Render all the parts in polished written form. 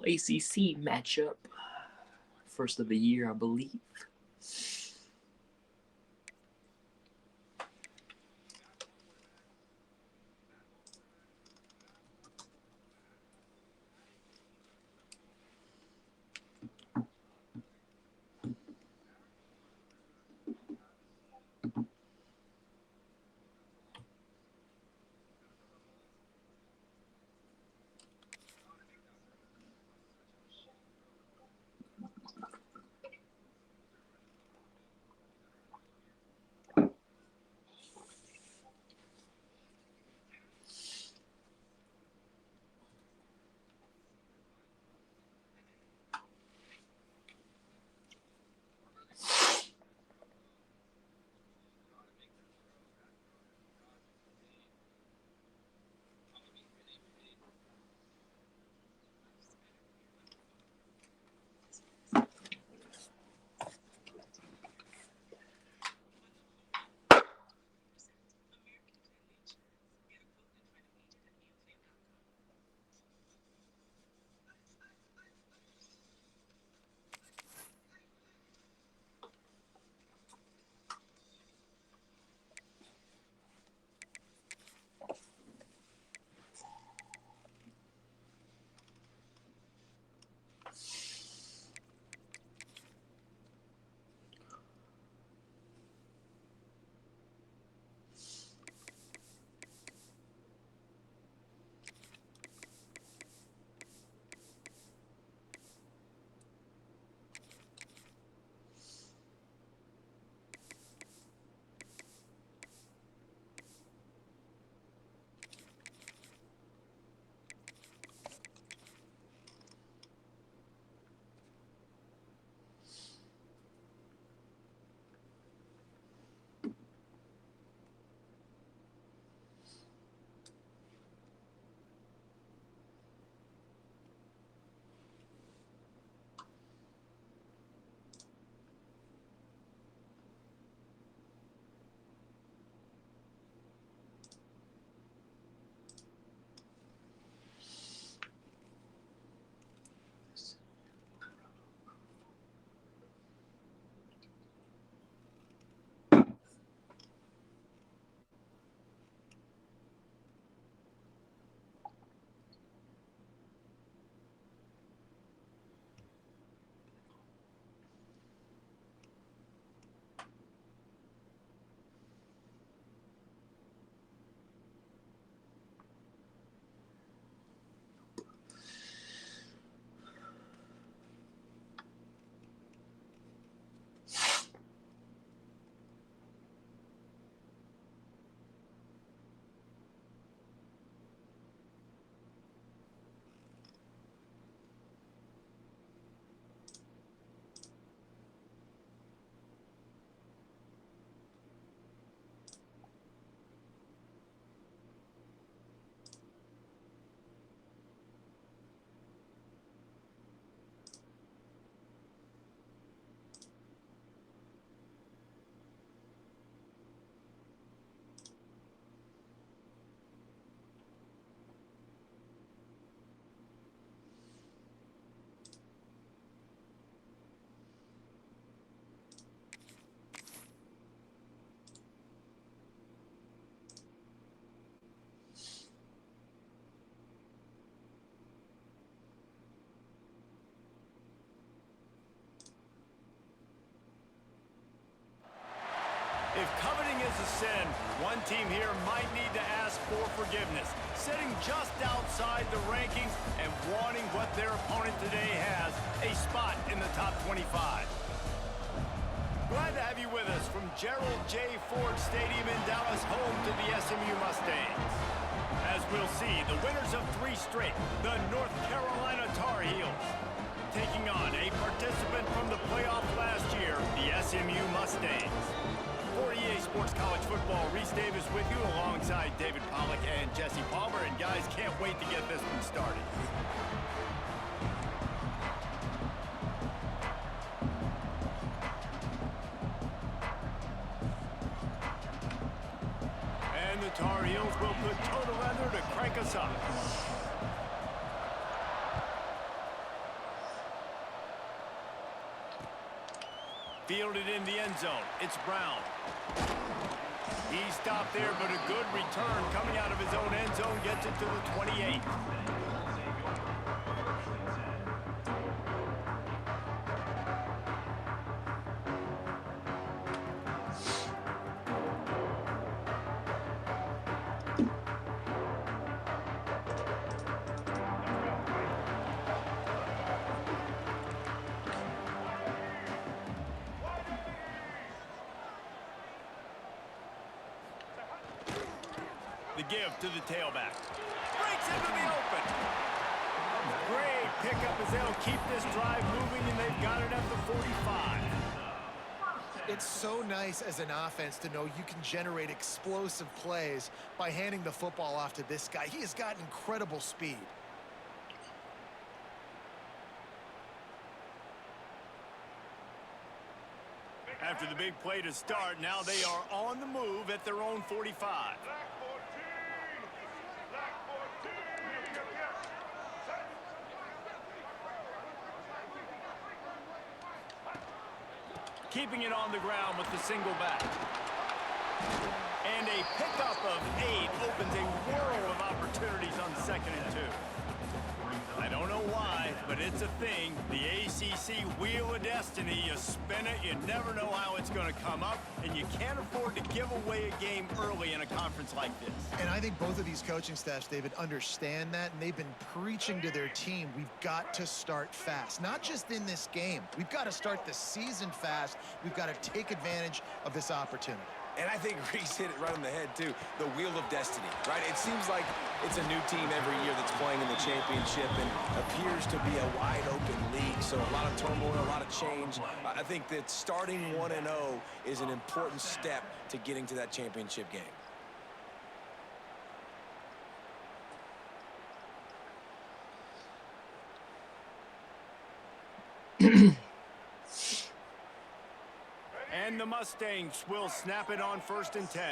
All ACC matchup. First of the year, I believe. If coveting is a sin, one team here might need to ask for forgiveness, sitting just outside the rankings and wanting what their opponent today has, a spot in the top 25. Glad to have you with us from Gerald J. Ford Stadium in Dallas, home to the SMU Mustangs. As we'll see, the winners of 3 straight, the North Carolina Tar Heels, taking on a participant from the playoff last year, the SMU Mustangs. For EA Sports College Football, Reese Davis with you alongside David Pollack and Jesse Palmer. And guys, can't wait to get this one started. And the Tar Heels will put total leather to crank us up. fielded in the end zone. It's Brown. He stopped there, but a good return coming out of his own end zone gets it to the 28. The give to the tailback. Breaks into the open. Great pickup as they'll keep this drive moving, and they've got it at the 45. It's so nice as an offense to know you can generate explosive plays by handing the football off to this guy. He has got incredible speed. After the big play to start, now they are on the move at their own 45. Keeping it on the ground with the single back. And a pickup of 8 opens a world of opportunities on 2nd and 2. I don't know why, but it's a thing. The ACC Wheel of Destiny, you spin it, you never know how it's going to come up, and you can't afford to give away a game early in a conference like this. And I think both of these coaching staffs, David, understand that, and they've been preaching to their team, we've got to start fast. Not just in this game. We've got to start the season fast. We've got to take advantage of this opportunity. And I think Reese hit it right on the head, too. The Wheel of Destiny, right? It seems like it's a new team every year that's playing in the championship and appears to be a wide-open league. So a lot of turmoil, a lot of change. I think that starting 1-0 is an important step to getting to that championship game. And the Mustangs will snap it on 1st and 10.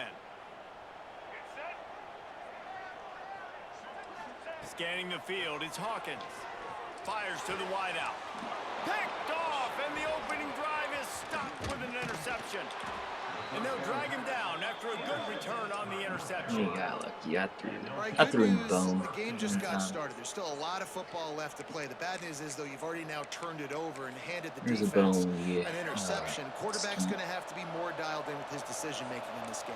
Scanning the field, it's Hawkins. Fires to the wideout. Picked off, and the opening drive is stopped with an interception. And they'll drag him down after a good return on the interception. You got lucky. I Right, threw him news, bone. the game just got started. There's still a lot of football left to play. The bad news is, though, you've already now turned it over and handed the There's a defense bone, yeah. an interception. Quarterback's going to have to be more dialed in with his decision-making in this game.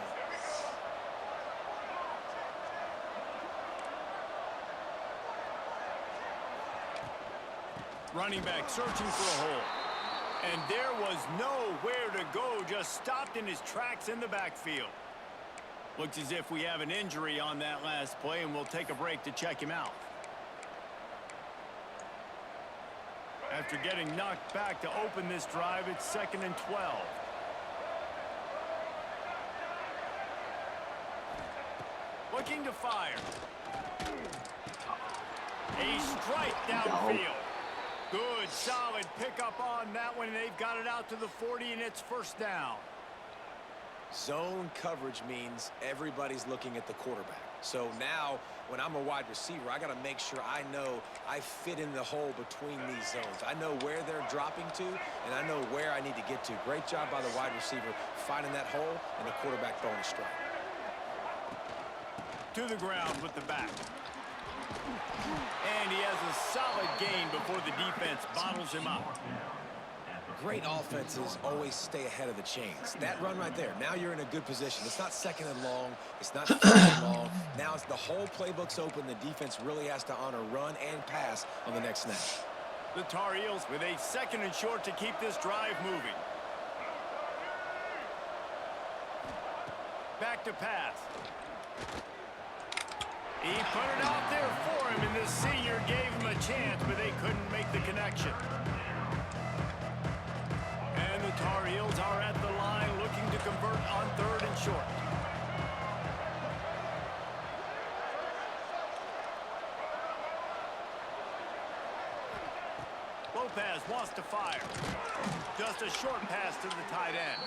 Running back searching for a hole. And there was nowhere to go, just stopped in his tracks in the backfield. Looks as if we have an injury on that last play, and we'll take a break to check him out. After getting knocked back to open this drive, it's 2nd and 12. Looking to fire. A strike downfield. Good, solid pickup on that one. They've got it out to the 40, and it's 1st down. Zone coverage means everybody's looking at the quarterback. So now, when I'm a wide receiver, I got to make sure I know I fit in the hole between these zones. I know where they're dropping to, and I know where I need to get to. Great job by the wide receiver finding that hole, and the quarterback bonus strike. To the ground with the back. And he has a solid gain before the defense bottles him up. Great offenses always stay ahead of the chains. That run right there, now you're in a good position. It's not 2nd and long. It's not 3rd and long. Now it's the whole playbook's open. The defense really has to honor run and pass on the next snap. The Tar Heels with a 2nd and short to keep this drive moving. Back to pass. He put it out there for him, and the senior gave him a chance, but they couldn't make the connection. And the Tar Heels are at the line looking to convert on 3rd and short. Lopez wants to fire. Just a short pass to the tight end.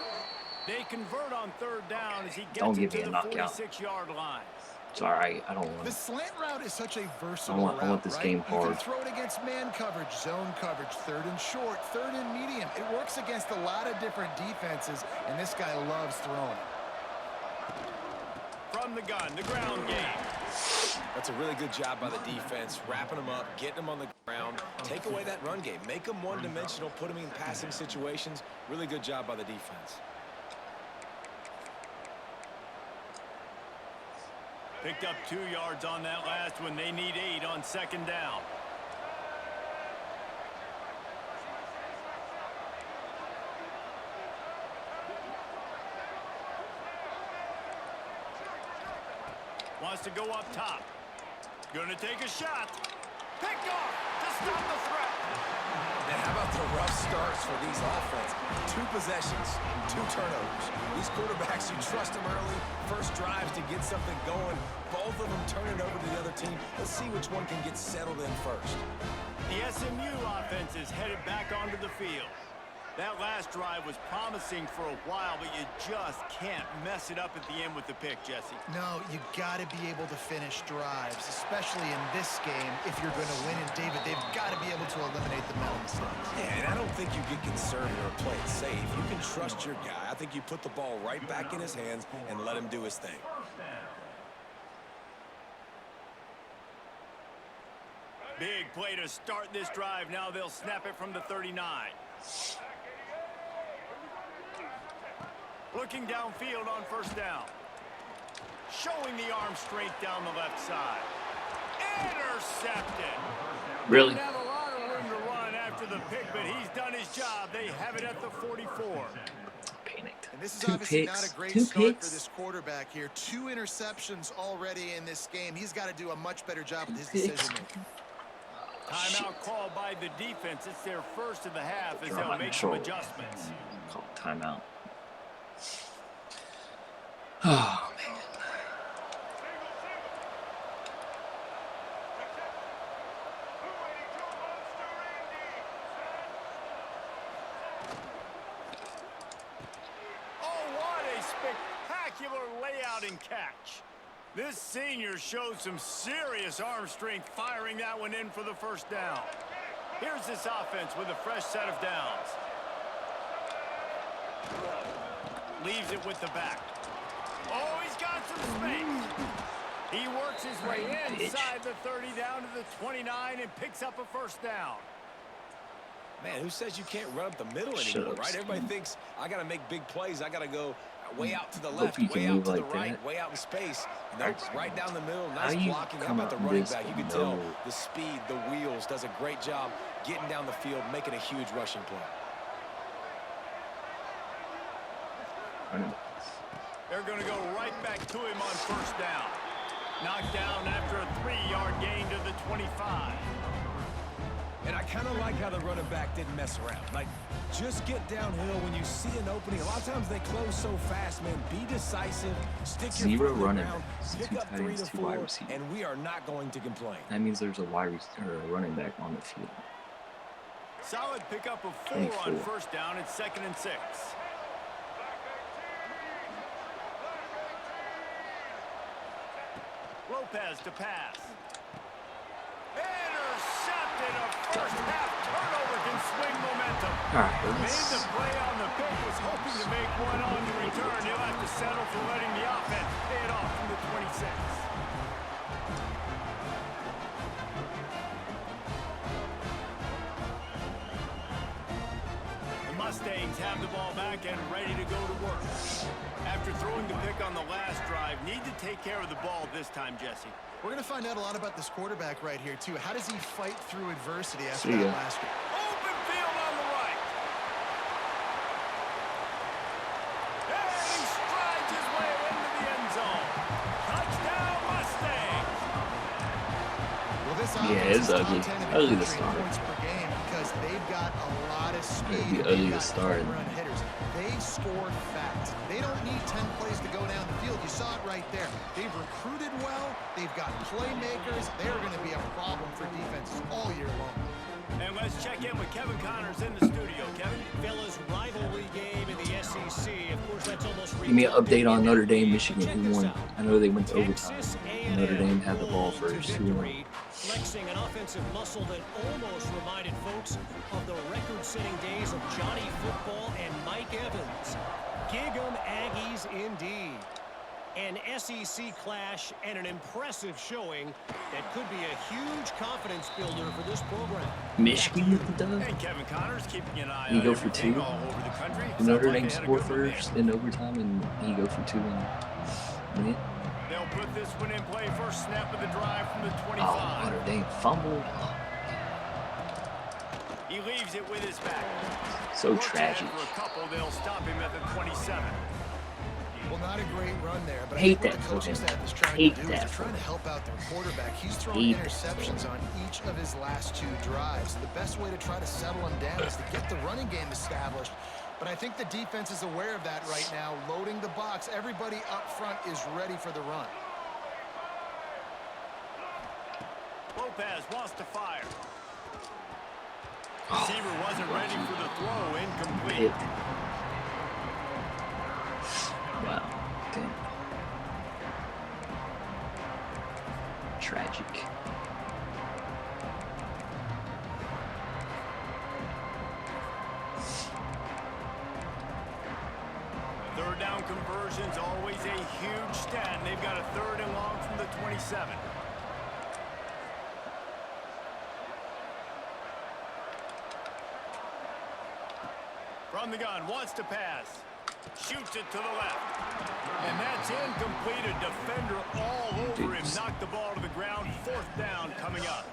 They convert on 3rd down as he gets it to the 46-yard line. It's alright. I don't want The it. slant route is such a versatile route, I want this right? game You hard. can throw it against man coverage, zone coverage, third and short, third and medium. It works against a lot of different defenses, and this guy loves throwing it. From the gun, the ground game. That's a really good job by the defense, wrapping them up, getting them on the ground. Take away that run game. Make them one-dimensional, put them in passing situations. Really good job by the defense. Picked up 2 yards on that last one. They need 8 on second down. Wants to go up top. Gonna take a shot. Picked off to stop the threat. Man, how about the rough starts for these offense? 2 possessions, 2 turnovers. These quarterbacks, you trust them early. First drives to get something going. Both of them turn it over to the other team. Let's see which one can get settled in first. The SMU offense is headed back onto the field. That last drive was promising for a while, but you just can't mess it up at the end with the pick, Jesse. No, you got to be able to finish drives, especially in this game. If you're going to win it, David, they've got to be able to eliminate the mental mistakes. Yeah, and I don't think you get conservative or play it safe. You can trust your guy. I think you put the ball right back in his hands and let him do his thing. Big play to start this drive. Now they'll snap it from the 39. Looking downfield on first down. Showing the arm strength down the left side. Intercepted. Really? Didn't have a lot of room to run after the pick, but he's done his job. They have it at the 44. Panicked. And this is 2 obviously picks. not a great 2 start picks. for this quarterback here. 2 interceptions already in this game. He's got to do a much better job with his Picks. decision-making. Timeout called by the defense. It's their first of the half as Draw they'll my make some control. adjustments. Call timeout. Oh, man. Oh, what a spectacular layout and catch. This senior showed some serious arm strength firing that one in for the first down. Here's this offense with a fresh set of downs. Leaves it with the back. Oh, he's got some space. He works his way inside the 30 down to the 29 and picks up a first down. Man, who says you can't run up the middle anymore, right? Everybody thinks I got to make big plays. I got to go way out to the left, you can way out move to the like right, that. way out in space. Nope, right down the middle. Nice How you blocking. How come about the out running this back? You can with tell no- the speed, the wheels, does a great job getting down the field, making a huge rushing play. Running backs. They're going to go right back to him on first down. Knocked down after a 3-yard gain to the 25. And I kind of like how the running back didn't mess around. Like, just get downhill when you see an opening. A lot of times they close so fast, man. Be decisive. Stick your 0 foot in the running ground, backs, pick 2 up tight 3 ends, to 2 wide 4, receivers. and we are not going to complain. That means there's a running back on the field. Solid pickup of 4 on 24. first down. It's 2nd and 6. Lopez to pass. Intercepted. A first half turnover can swing momentum. All right, Made the play on the pick, was hoping to make one on the return. He'll have to settle for letting the offense pay it off from the 26. The Mustangs have the ball back and ready to go to work. After throwing the pick on the last drive, need to take care of the ball this time, Jesse. We're going to find out a lot about this quarterback right here, too. How does he fight through adversity after See that ya. last game? Open field on the right. And he strides his way into the end zone. Touchdown, Mustangs. Well, this Yeah, offense it's is top ugly. 10 in the Ugly to country in start. points per game because they've got a lot of speed. It'd be They've ugly to got start. home run hitters. They score fast. They don't need 10 plays to go down the field. You saw it right there. They've recruited well. They've got playmakers. They're going to be a problem for defenses all year long. And let's check in with Kevin Connors in the studio. Kevin? Fellas, rivalry game in the SEC. Of course, that's almost Give me an update on redundant. Notre Dame, Michigan. Check Who this won? out. I know they went to overtime. Texas A&M A&M Notre Dame had the ball rolled to first. victory, flexing an offensive muscle that almost reminded folks of the record-setting days of Johnny Football and Mike Evans. Gig 'em Aggies indeed. An SEC clash and an impressive showing that could be a huge confidence builder for this program. Michigan with the dub. And Kevin Connor's keeping an eye You on go for everything 2. all over the country. Notre Sounds like Dame they had a score good one there. first in overtime, and he go for 2 and win. They'll put this one in play first snap of the drive from the Oh, 25. Notre Dame fumbled. Oh, He leaves it with his back. so Works ahead tragic. for a couple. They'll stop him at the 27. Well, not a great run there, but I Hate think what that the coaching for him. staff is trying Hate to do is that they're for trying to him. help out their quarterback. He's throwing Hate that interceptions on each of his last 2 drives. The best way to try to settle him down is to get the running game established. But I think the defense is aware of that right now, loading the box. Everybody up front is ready for the run. Lopez wants to fire. Oh, Receiver wasn't ready for the throw. Incomplete. hit. Wow. Damn. Tragic. Third down conversion's always a huge stat. They've got a 3rd and long from the 27. From the gun, wants to pass. Shoots it to the left. And that's incomplete. A defender all over him. Knocked the ball to the ground. 4th down coming up.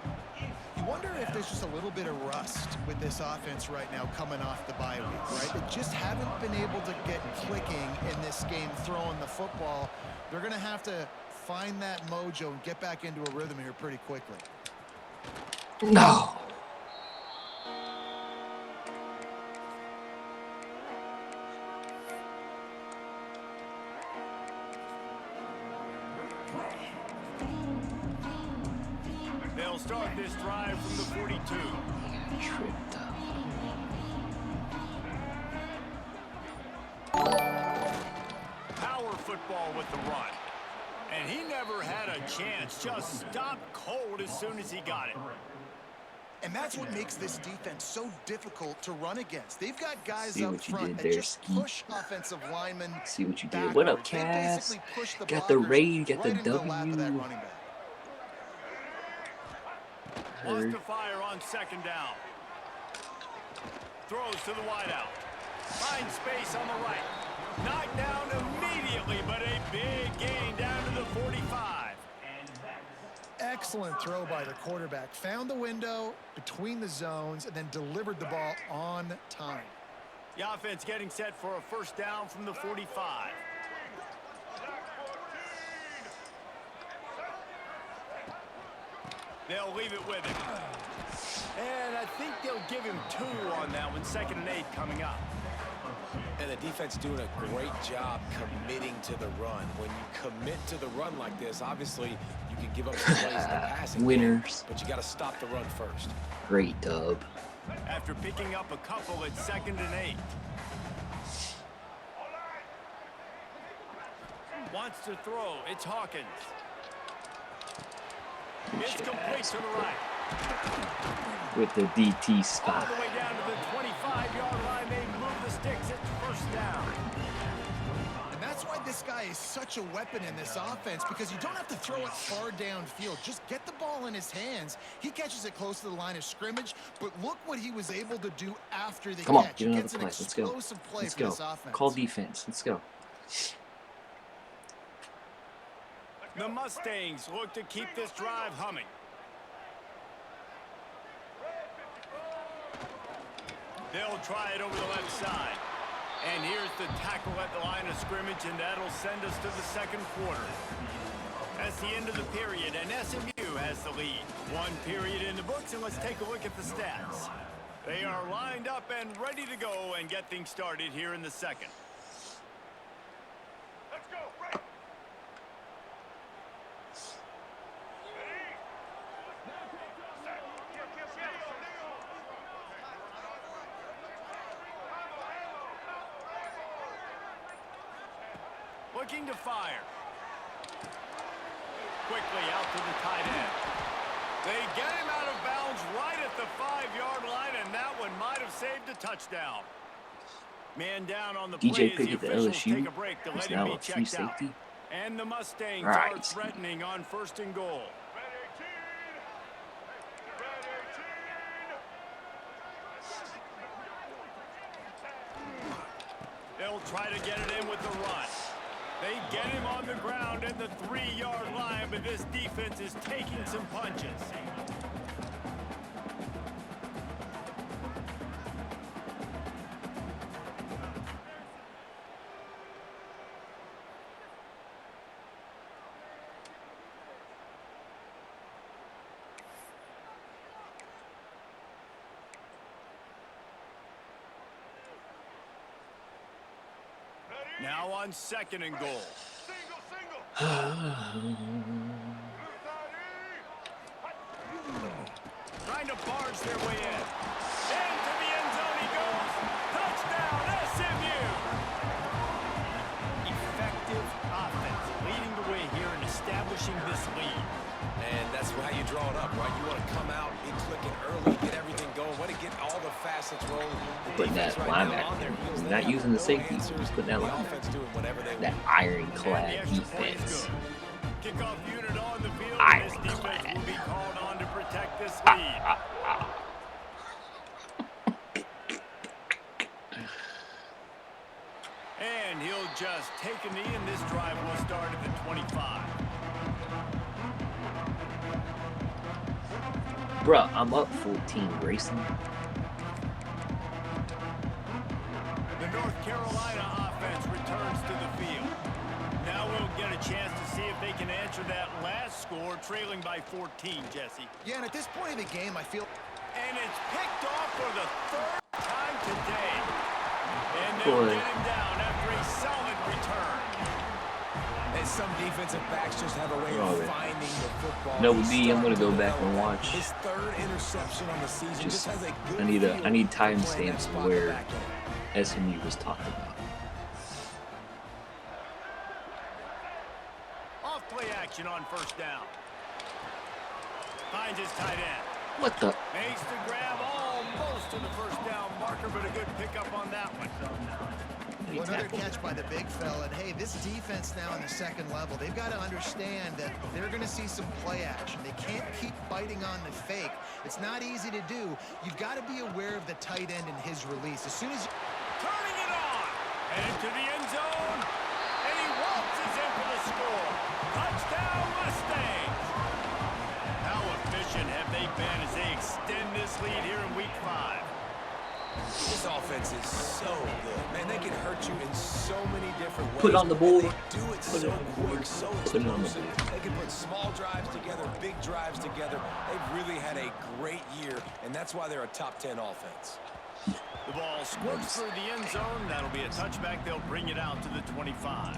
You wonder if there's just a little bit of rust with this offense right now coming off the bye week, right? They just haven't been able to get clicking in this game throwing the football. They're going to have to find that mojo and get back into a rhythm here pretty quickly. No. They'll start this drive from the 42. Tripped up. Power football with the run. And he never had a chance. Just stopped cold as soon as he got it. And that's what makes this defense so difficult to run against. They've got guys See up what you front did that there, just Ski. push offensive linemen. See what you did. What up, backwards. They Cass? basically push the Got the blockers raid, got the right into the lap of that W. running back. Wants to fire on 2nd down. Throws to the wideout. Finds space on the right. Knocked down immediately, but a big gain down to the 45. Excellent throw by the quarterback. Found the window between the zones and then delivered the ball on time. The offense getting set for a 1st down from the 45. They'll leave it with him. And I think they'll give him 2 on that one. 2nd and 8 coming up. And the defense doing a great job committing to the run. When you commit to the run like this, obviously you can give up some plays in the passing game, Winners. but you got to stop the run first. Great dub. After picking up a couple at 2nd and 8. Wants to throw. It's Hawkins. It's complete to the right. With the DT All spot. the way down to the 25-yard line. They move the sticks. It's 1st down. And that's why this guy is such a weapon in this offense, because you don't have to throw it far downfield. Just get the ball in his hands. He catches it close to the line of scrimmage, but look what he was able to do after the Come on, catch. get He another gets an play. Let's go. explosive play Let's for go. this offense. Call defense. Let's go. The Mustangs look to keep this drive humming. They'll try it over the left side. And here's the tackle at the line of scrimmage, and that'll send us to the 2nd quarter. That's the end of the period, and SMU has the lead. 1 period in the books, and let's take a look at the stats. They are lined up and ready to go and get things started here in the 2nd. Let's go, right. Looking to fire. quickly out to the tight end. They get him out of bounds right at the 5-yard line, and that one might have saved a touchdown. Man down on the play DJ as the Pickett, the officials take LSU, a break to is let him now be a free checked out. safety. And the Mustangs Right. are threatening on 1st and goal. They'll try to get it in with the run. They get him on the ground at the 3-yard line, but this defense is taking some punches. Now on 2nd and goal. Trying to barge their way in. Into the end zone he goes. Touchdown, SMU! Effective offense leading the way here and establishing this lead. And that's how you draw it up, right? You want to come out, be clicking early, get everything going, want to get all the facets rolling. Putting that linebacker there. He's not using the safety. He's putting that linebacker. That ironclad defense. Kickoff unit on the field. Ironclad. This defense will be called on to protect this lead. And he'll just take a knee, and this drive will start at the 25. Bruh, I'm up 14, Grayson. The North Carolina offense returns to the field. Now we'll get a chance to see if they can answer that last score, trailing by 14, Jesse. Yeah, and at this point in the game, I feel... And it's picked off for the 3rd time today. And they'll get him down after a solid return. And some defensive backs just have a way of finding the football. No, D, I'm gonna go back and watch. His 3rd interception on the season just has a good I need timestamps where SMU was talking about. Off play action on 1st down. Finds his tight end. What the? Makes the grab almost to the 1st down marker, but a good pickup on that one. Well, another catch by the big fella. And hey, this defense now in the 2nd level, they've got to understand that they're going to see some play action. They can't keep biting on the fake. It's not easy to do. You've got to be aware of the tight end and his release. As soon as you... Turning it on. Headed to the end zone. And he waltzes in for the score. Touchdown, Mustangs. How efficient have they been as they extend this lead here in Week 5? This offense is so good. Man, they can hurt you in so many different ways. Put it on the board. They do it so quick, so explosive. They can put small drives together, big drives together. They've really had a great year, and that's why they're a top 10 offense. The ball squirts through the end zone. That'll be a touchback. They'll bring it out to the 25.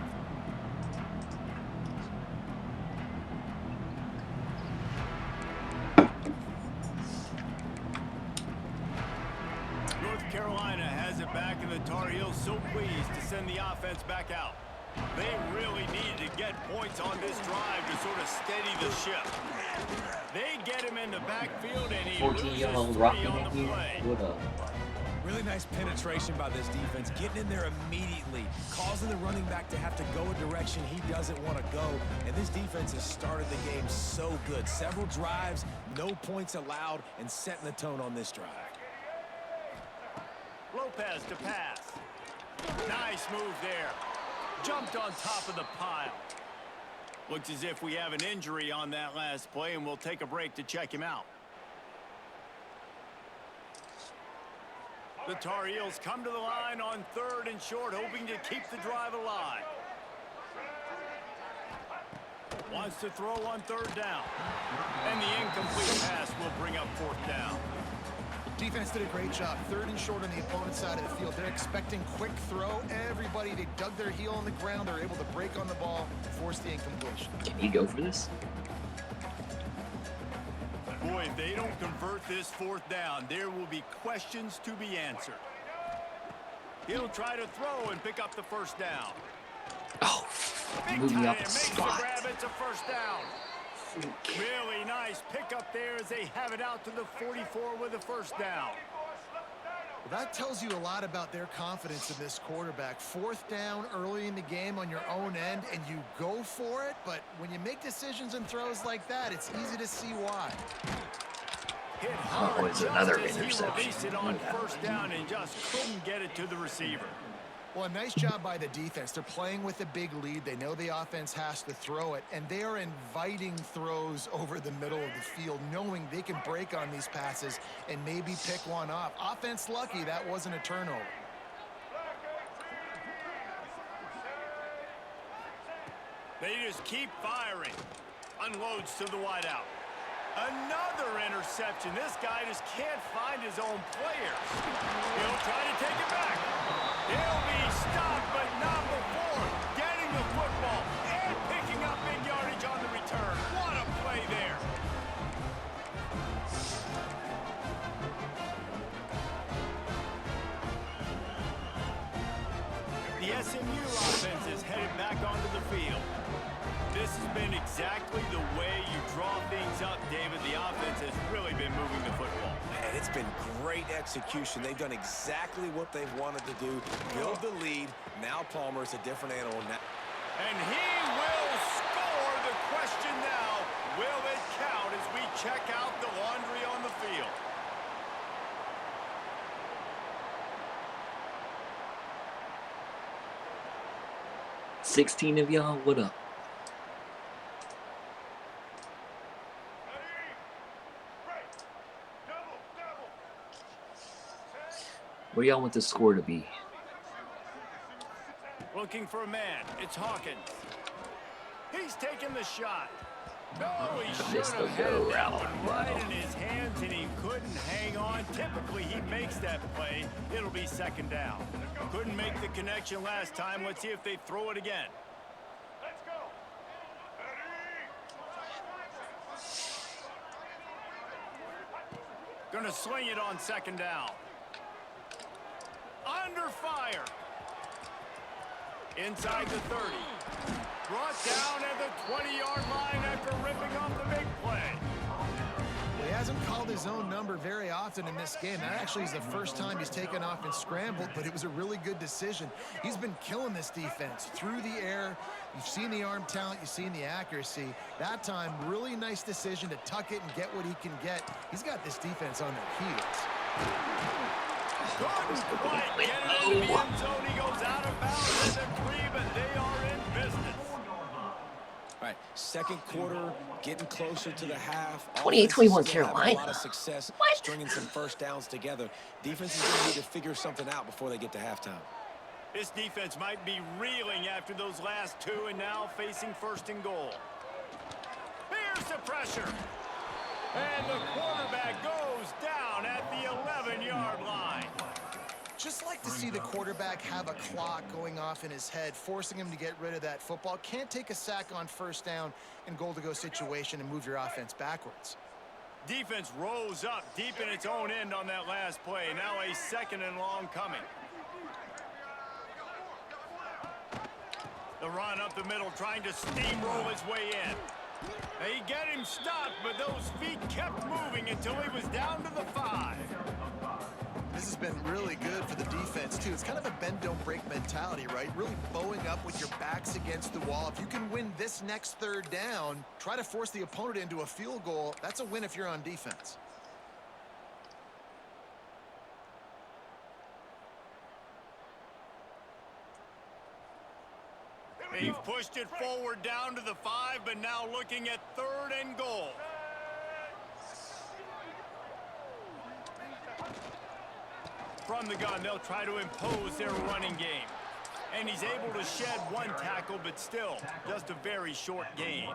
North Carolina has it back, and the Tar Heels so pleased to send the offense back out. They really needed to get points on this drive to sort of steady the ship. They get him in the backfield, and he 14-year-old loses rocking 3 on at the you. play. What up? Really nice penetration by this defense, getting in there immediately, causing the running back to have to go a direction he doesn't want to go. And this defense has started the game so good. Several drives, no points allowed, and setting the tone on this drive. Lopez to pass. Nice move there. Jumped on top of the pile. Looks as if we have an injury on that last play, and we'll take a break to check him out. The Tar Heels come to the line on 3rd and short, hoping to keep the drive alive. Wants to throw on 3rd down. And the incomplete pass will bring up 4th down. Defense did a great job. 3rd and short on the opponent's side of the field. They're expecting quick throw. Everybody, they dug their heel on the ground. They're able to break on the ball and force the incompletion. Can he go for this? Boy, if they don't convert this 4th down, there will be questions to be answered. He'll try to throw and pick up the 1st down. Oh, Big moving tight out end the makes the spot. grab. It's a 1st down. Really nice pickup there as they have it out to the 44 with a first down. Well, that tells you a lot about their confidence in this quarterback. 4th down early in the game on your own end, and you go for it. But when you make decisions and throws like that, it's easy to see why. Hit hard it's another just as he interception. released it on first down and just couldn't get it to the receiver. Well, a nice job by the defense. They're playing with a big lead. They know the offense has to throw it, and they are inviting throws over the middle of the field, knowing they can break on these passes and maybe pick one off. Offense lucky that wasn't a turnover. They just keep firing. Unloads to the wideout. Another interception. This guy just can't find his own players. He'll try to take it back. He'll be stopped, but not before getting the football and picking up big yardage on the return. What a play there. The SMU offense is headed back onto the field. This has been exactly the way you draw things up, David. The offense has really been moving the football. Man, it's been great execution. They've done exactly what they've wanted to do. Build the lead. Now Palmer's a different animal. And he will score. The question now, will it count as we check out the laundry on the field? $16 of y'all, what up? What do y'all want the score to be? Looking for a man. It's Hawkins. He's taking the shot. No, he should Missed have the had go that route. one right in his hands, and he couldn't hang on. Typically, he makes that play. It'll be second down. Couldn't make the connection last time. Let's see if they throw it again. Let's go. Gonna swing it on second down. Under fire. Inside the 30. Brought down at the 20-yard line after ripping off the big play. Well, he hasn't called his own number very often in this game. That actually is the first time he's taken off and scrambled, but it was a really good decision. He's been killing this defense through the air. You've seen the arm talent. You've seen the accuracy. That time, really nice decision to tuck it and get what he can get. He's got this defense on their heels. Couldn't quite get it into the end zone. He goes out of bounds at the 3, but they are in business. All right, second quarter, getting closer to the half. 28-21 Offense is having Carolina. A lot of success stringing some first downs together. Defense is going to need to figure something out before they get to halftime. This defense might be reeling after those last 2 and now facing first and goal. Here's the pressure. And the quarterback goes down at the 11-yard line. Just like to see the quarterback have a clock going off in his head, forcing him to get rid of that football. Can't take a sack on first down in goal-to-go situation and move your offense backwards. Defense rose up deep in its own end on that last play. Now a second and long coming. The run up the middle, trying to steamroll his way in. They get him stopped, but those feet kept moving until he was down to the 5. This has been really good for the defense, too. It's kind of a bend-don't-break mentality, right? Really bowing up with your backs against the wall. If you can win this next third down, try to force the opponent into a field goal. That's a win if you're on defense. They've pushed it forward down to the 5, but now looking at 3rd and goal. From the gun, they'll try to impose their running game. And he's able to shed 1 tackle, but still, just a very short gain.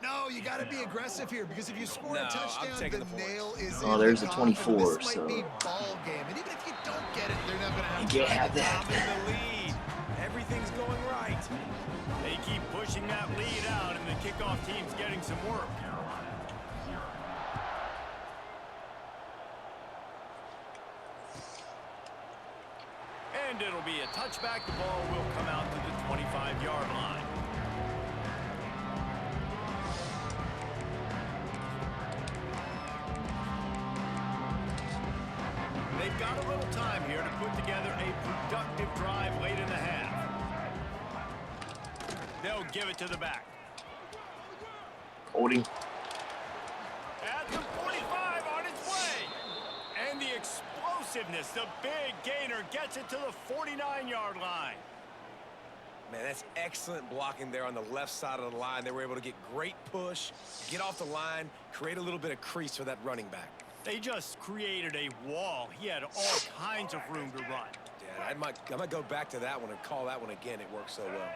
No, you got to be aggressive here, because if you score a touchdown, the nail is in Oh, there's the a coffin. 24, This might be ball game. And even if you don't get it, they're not going to have You can't have that. In the lead. Everything's going right. They keep pushing that lead out, and the kickoff team's getting some work. And it'll be a touchback. The ball will come out to the 25-yard line. got a little time here to put together a productive drive late in the half. They'll give it to the back. Holding. At the 45 on its way. And the explosiveness, the big gainer gets it to the 49-yard line. Man, that's excellent blocking there on the left side of the line. They were able to get great push, get off the line, create a little bit of crease for that running back. They just created a wall. He had all kinds of room to run. Yeah, I might go back to that one and call that one again. It worked so well.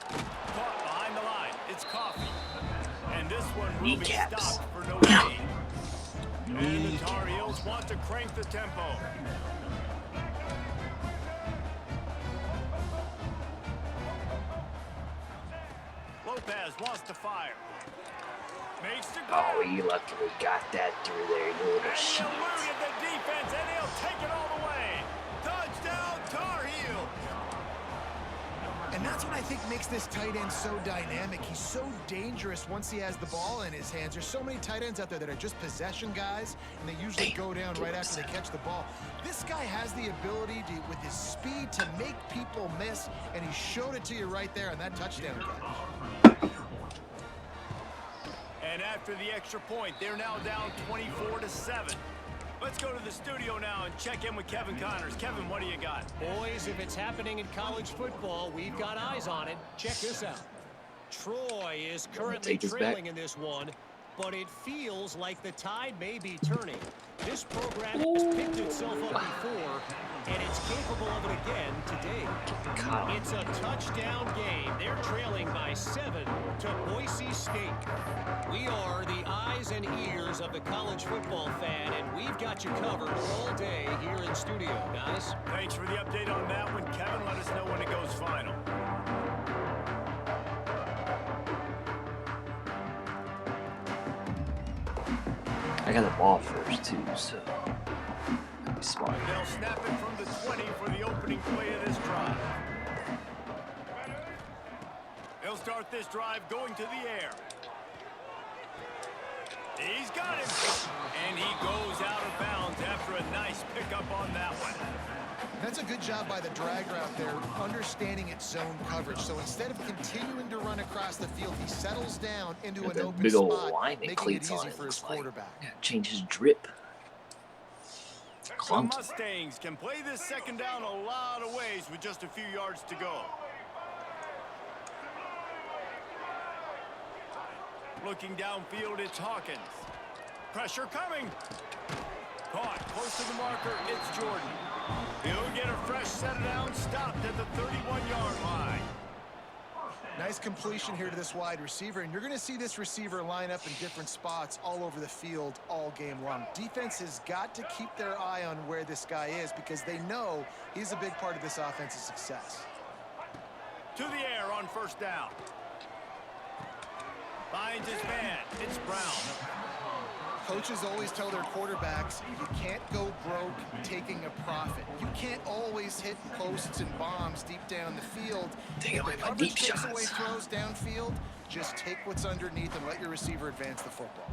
Caught behind the line. It's Coffee. And this one will be Kneecaps. stopped for no gain. And the Tar Heels want to crank the tempo. Lopez wants to fire. Makes the Oh, he luckily got that through there, you little and shit. the look at the defense, and he'll take it all the way. Touchdown, Tar Heels. And that's what I think makes this tight end so dynamic. He's so dangerous once he has the ball in his hands. There's so many tight ends out there that are just possession guys, and they usually go down right after they catch the ball. This guy has the ability to, with his speed, to make people miss, and he showed it to you right there on that touchdown catch. And after the extra point, they're now down 24-7. Let's go to the studio now and check in with Kevin Connors. Kevin, what do you got? Boys, if it's happening in college football, we've got eyes on it. Check this out. Troy is currently take this trailing back. in this one, but it feels like the tide may be turning. This program has picked itself up before, and it's capable of it again today. God. It's a touchdown game. They're trailing by 7 to Boise State. We are the eyes and ears of the college football fan, and we've got you covered all day here in studio, guys. Thanks for the update on that one, Kevin. Let us know when it goes final. I got the ball first, too, so. Be smart. They'll snap it from the 20 for the opening play of this drive. They'll start this drive going to the air. He's got him. And he goes out of bounds after a nice pickup on that one. That's a good job by the drag route there, understanding its zone coverage. So instead of continuing to run across the field, he settles down into an open Big old spot, lineman making it cleats easy on it. for his Looks like. quarterback. Yeah, change his drip. The Clunked. Mustangs can play this second down a lot of ways with just a few yards to go. Looking downfield, it's Hawkins. Pressure coming. Caught close to the marker, it's Jordan. He'll get a fresh set down, stopped at the 31-yard line. Nice completion here to this wide receiver, and you're going to see this receiver line up in different spots all over the field all game long. Defense has got to keep their eye on where this guy is because they know he's a big part of this offense's success. To the air on first down. Finds his man, it's Brown. Coaches always tell their quarterbacks, you can't go broke taking a profit. You can't always hit posts and bombs deep down the field. Take If away the my coverage deep takes away shots. throws downfield, just take what's underneath and let your receiver advance the football.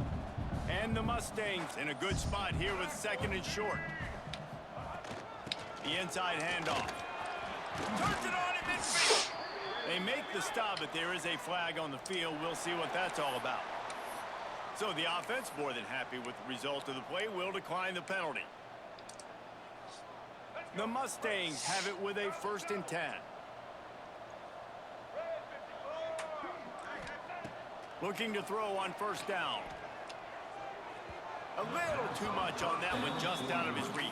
And the Mustangs in a good spot here with second and short. The inside handoff. Turns it on in midfield. They make the stop, but there is a flag on the field. We'll see what that's all about. So the offense, more than happy with the result of the play, will decline the penalty. The Mustangs have it with a 1st and 10. Looking to throw on first down. A little too much on that one, just out of his reach.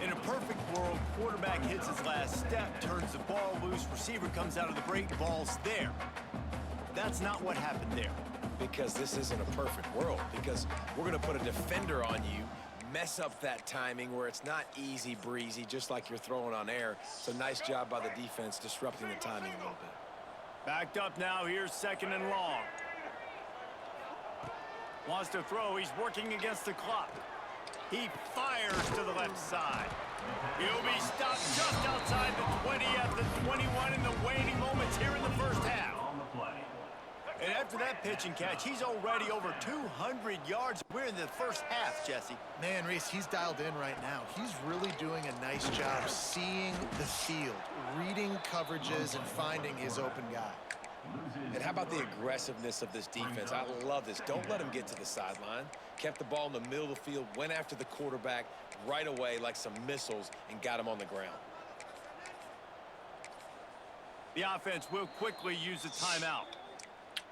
In a perfect world, quarterback hits his last step, turns the ball loose, receiver comes out of the break, ball's there. That's not what happened there. Because this isn't a perfect world. Because we're going to put a defender on you, mess up that timing where it's not easy breezy, just like you're throwing on air. So nice job by the defense disrupting the timing a little bit. Backed up now, here's 2nd and long. Wants to throw, he's working against the clock. He fires to the left side. He'll be stopped just outside the 20 at the 21 in the waning moments here in the first half. And after that pitch and catch, he's already over 200 yards. We're in the first half, Jesse. Man, Reese, he's dialed in right now. He's really doing a nice job seeing the field, reading coverages, and finding his open guy. And how about the aggressiveness of this defense? I love this. Don't let him get to the sideline. Kept the ball in the middle of the field, went after the quarterback right away like some missiles, and got him on the ground. The offense will quickly use a timeout.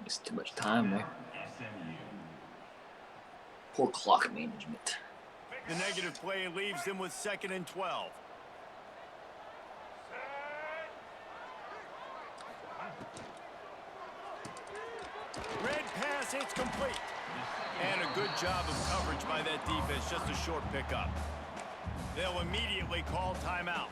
It's too much time there. Poor clock management. The negative play leaves them with 2nd and 12. Red pass, it's complete. And a good job of coverage by that defense, just a short pickup. They'll immediately call timeout.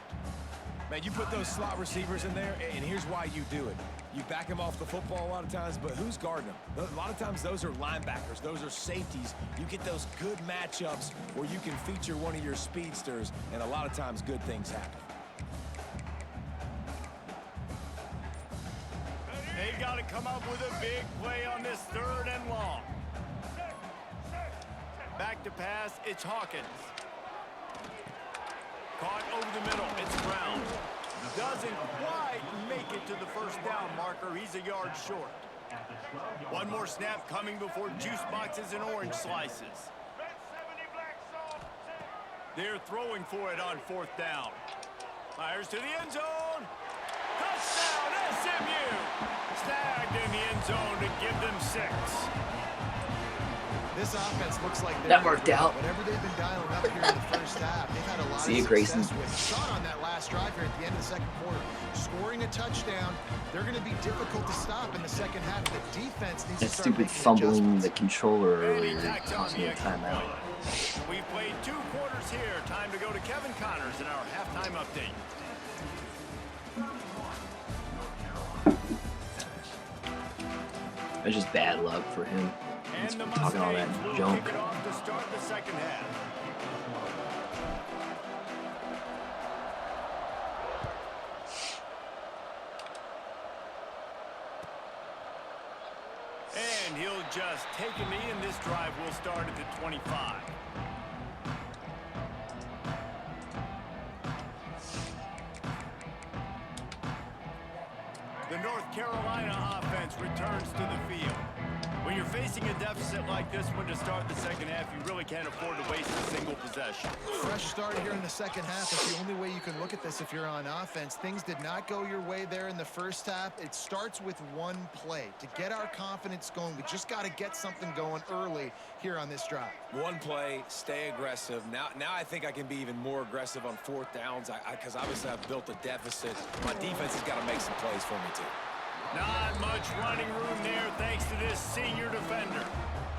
Man, you put those slot receivers in there, and here's why you do it. You back them off the football a lot of times, but who's guarding them? A lot of times those are linebackers. Those are safeties. You get those good matchups where you can feature one of your speedsters, and a lot of times good things happen. They got to come up with a big play on this 3rd and long. Back to pass, it's Hawkins. Caught over the middle, it's Brown. Doesn't quite make it to the first down marker. He's a yard short. One more snap coming before juice boxes and orange slices. They're throwing for it on 4th down. Fires to the end zone. Touchdown, SMU! Snagged in the end zone to give them 6. This offense looks like that worked out. Whatever they've been dialing up here in the first half, they've had a lot of success with. Shot on that last drive here at the end of the 2nd quarter. Scoring a touchdown, they're going to be difficult to stop in the 2nd half. The defense needs to start stupid fumbling the controller earlier costing a timeout. We've played 2 quarters here. Time to go to Kevin Connors in our halftime update. It's just bad luck for him. He's talking all that junk. Kick it off to start the 2nd half. And he'll just take a knee, and this drive will start at the 25. The North Carolina offense returns to the field. When you're facing a deficit like this one to start the 2nd half, you really can't afford to waste a single possession. Fresh start here in the 2nd half. It's the only way you can look at this if you're on offense. Things did not go your way there in the first half. It starts with one play. To get our confidence going, we just got to get something going early here on this drive. One play, stay aggressive. Now I think I can be even more aggressive on 4th downs because obviously I've built a deficit. My defense has got to make some plays for me too. Not much running room there thanks to this senior defender.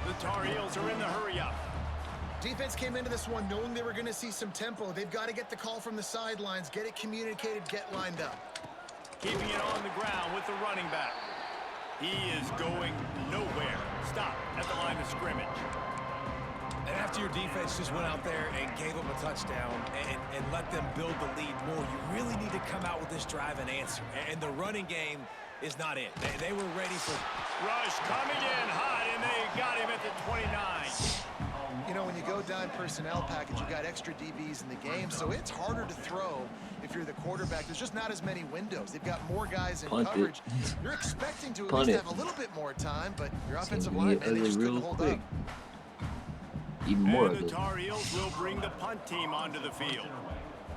The Tar Heels are in the hurry-up. Defense came into this one knowing they were going to see some tempo. They've got to get the call from the sidelines, get it communicated, get lined up. Keeping it on the ground with the running back. He is going nowhere. Stop at the line of scrimmage. And after your defense just went out there and gave them a touchdown and let them build the lead more, you really need to come out with this drive and answer. And the running game is not it. They were ready for... Rush coming in hot, and they got him at the 29. You know, when you go dime personnel package, you got extra DBs in the game, so it's harder to throw if you're the quarterback. There's just not as many windows. They've got more guys in coverage. You're expecting to at least have a little bit more time, but your offensive line, man, they just couldn't hold up. Even more and the Tar Heels will bring the punt team onto the field.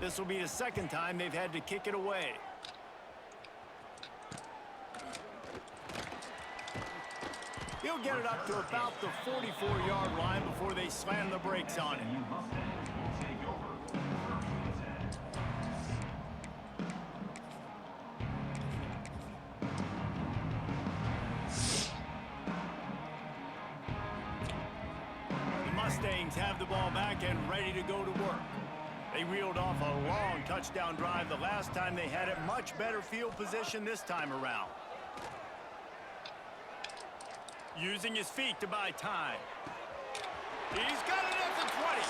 This will be the 2nd time they've had to kick it away. He'll get it up to about the 44-yard line before they slam the brakes on it. The Mustangs have the ball back and ready to go to work. They reeled off a long touchdown drive the last time they had it. Much better field position this time around. Using his feet to buy time. He's got it at the 20.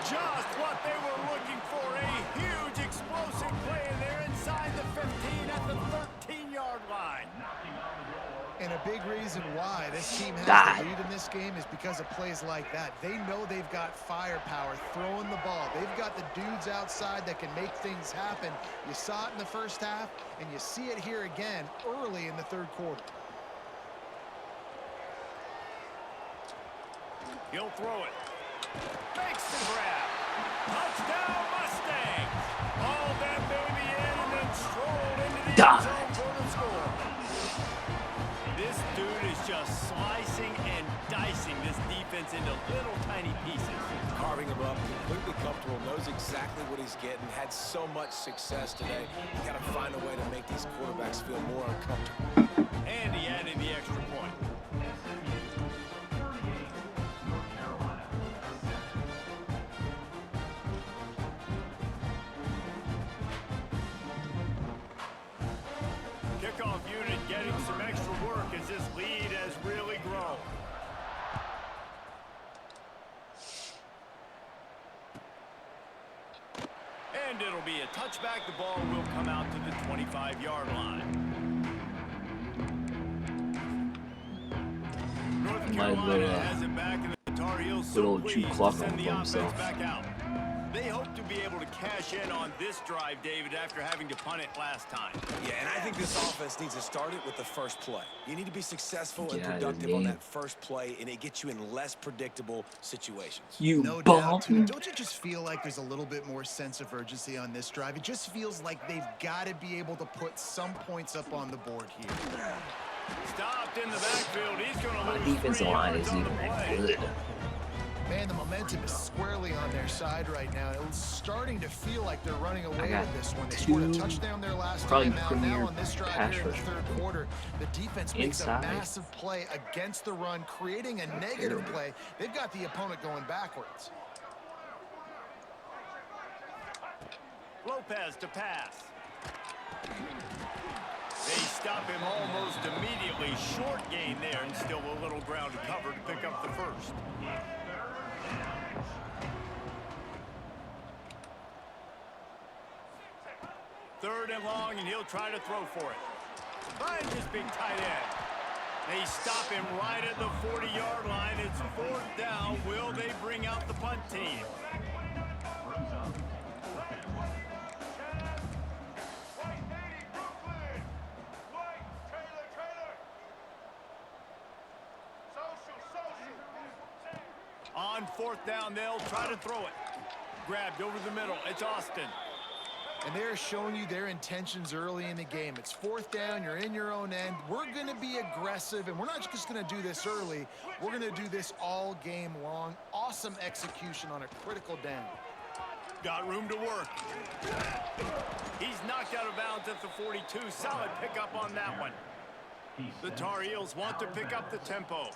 Just what they were looking for. A huge explosive play, and they're inside the 15 at the 13-yard line. And a big reason why this team has the lead in this game is because of plays like that. They know they've got firepower throwing the ball. They've got the dudes outside that can make things happen. You saw it in the first half, and you see it here again early in the third quarter. He'll throw it. Makes the grab. Touchdown Mustangs. All that baby in and then strolled into the end zone for the score. This dude is just slicing and dicing this defense into little tiny pieces. Carving him up, completely comfortable, knows exactly what he's getting, had so much success today. You got to find a way to make these quarterbacks feel more uncomfortable. And he added the extra point. Kickoff unit getting some extra work as this lead has really grown. And it'll be a touchback. The ball will come out to the 25-yard line. North Carolina has it back, and the Tar Heels so pleased to send the offense back out. They hope to be able to cash in on this drive, David, after having to punt it last time. Yeah, and I think this offense needs to start it with the first play. You need to be successful and productive on that first play, and it gets you in less predictable situations. No doubt. Don't you just feel like there's a little bit more sense of urgency on this drive? It just feels like they've got to be able to put some points up on the board here. Stopped in the backfield. He's going to lose. My defensive line isn't even that good. Man, the momentum is squarely on their side right now. It's starting to feel like they're running away with this one. They scored a touchdown their last time out. Now on this drive here in the third quarter, the defense makes a massive play against the run, creating a negative play. They've got the opponent going backwards. Lopez to pass. They stop him almost immediately. Short gain there, and still a little ground to cover to pick up the first. Third and long, and he'll try to throw for it. Finds his big tight end. They stop him right at the 40-yard line. It's fourth down. Will they bring out the punt team? On fourth down, they'll try to throw it. Grabbed over the middle. It's Austin. And they're showing you their intentions early in the game. It's fourth down. You're in your own end. We're going to be aggressive, and we're not just going to do this early. We're going to do this all game long. Awesome execution on a critical down. Got room to work. He's knocked out of bounds at the 42. Solid pickup on that one. The Tar Heels want to pick up the tempo.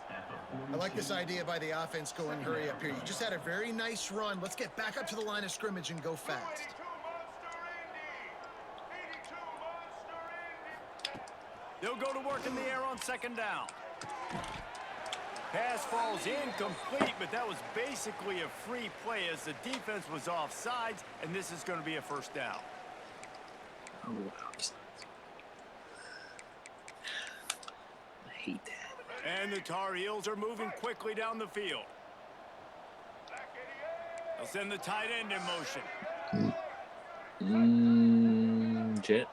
I like this idea by the offense going hurry up here. You just had a very nice run. Let's get back up to the line of scrimmage and go fast. They'll go to work in the air on second down. Pass falls incomplete, but that was basically a free play as the defense was offsides, and this is going to be a first down. I hate that. And the Tar Heels are moving quickly down the field. They'll send the tight end in motion. Jet.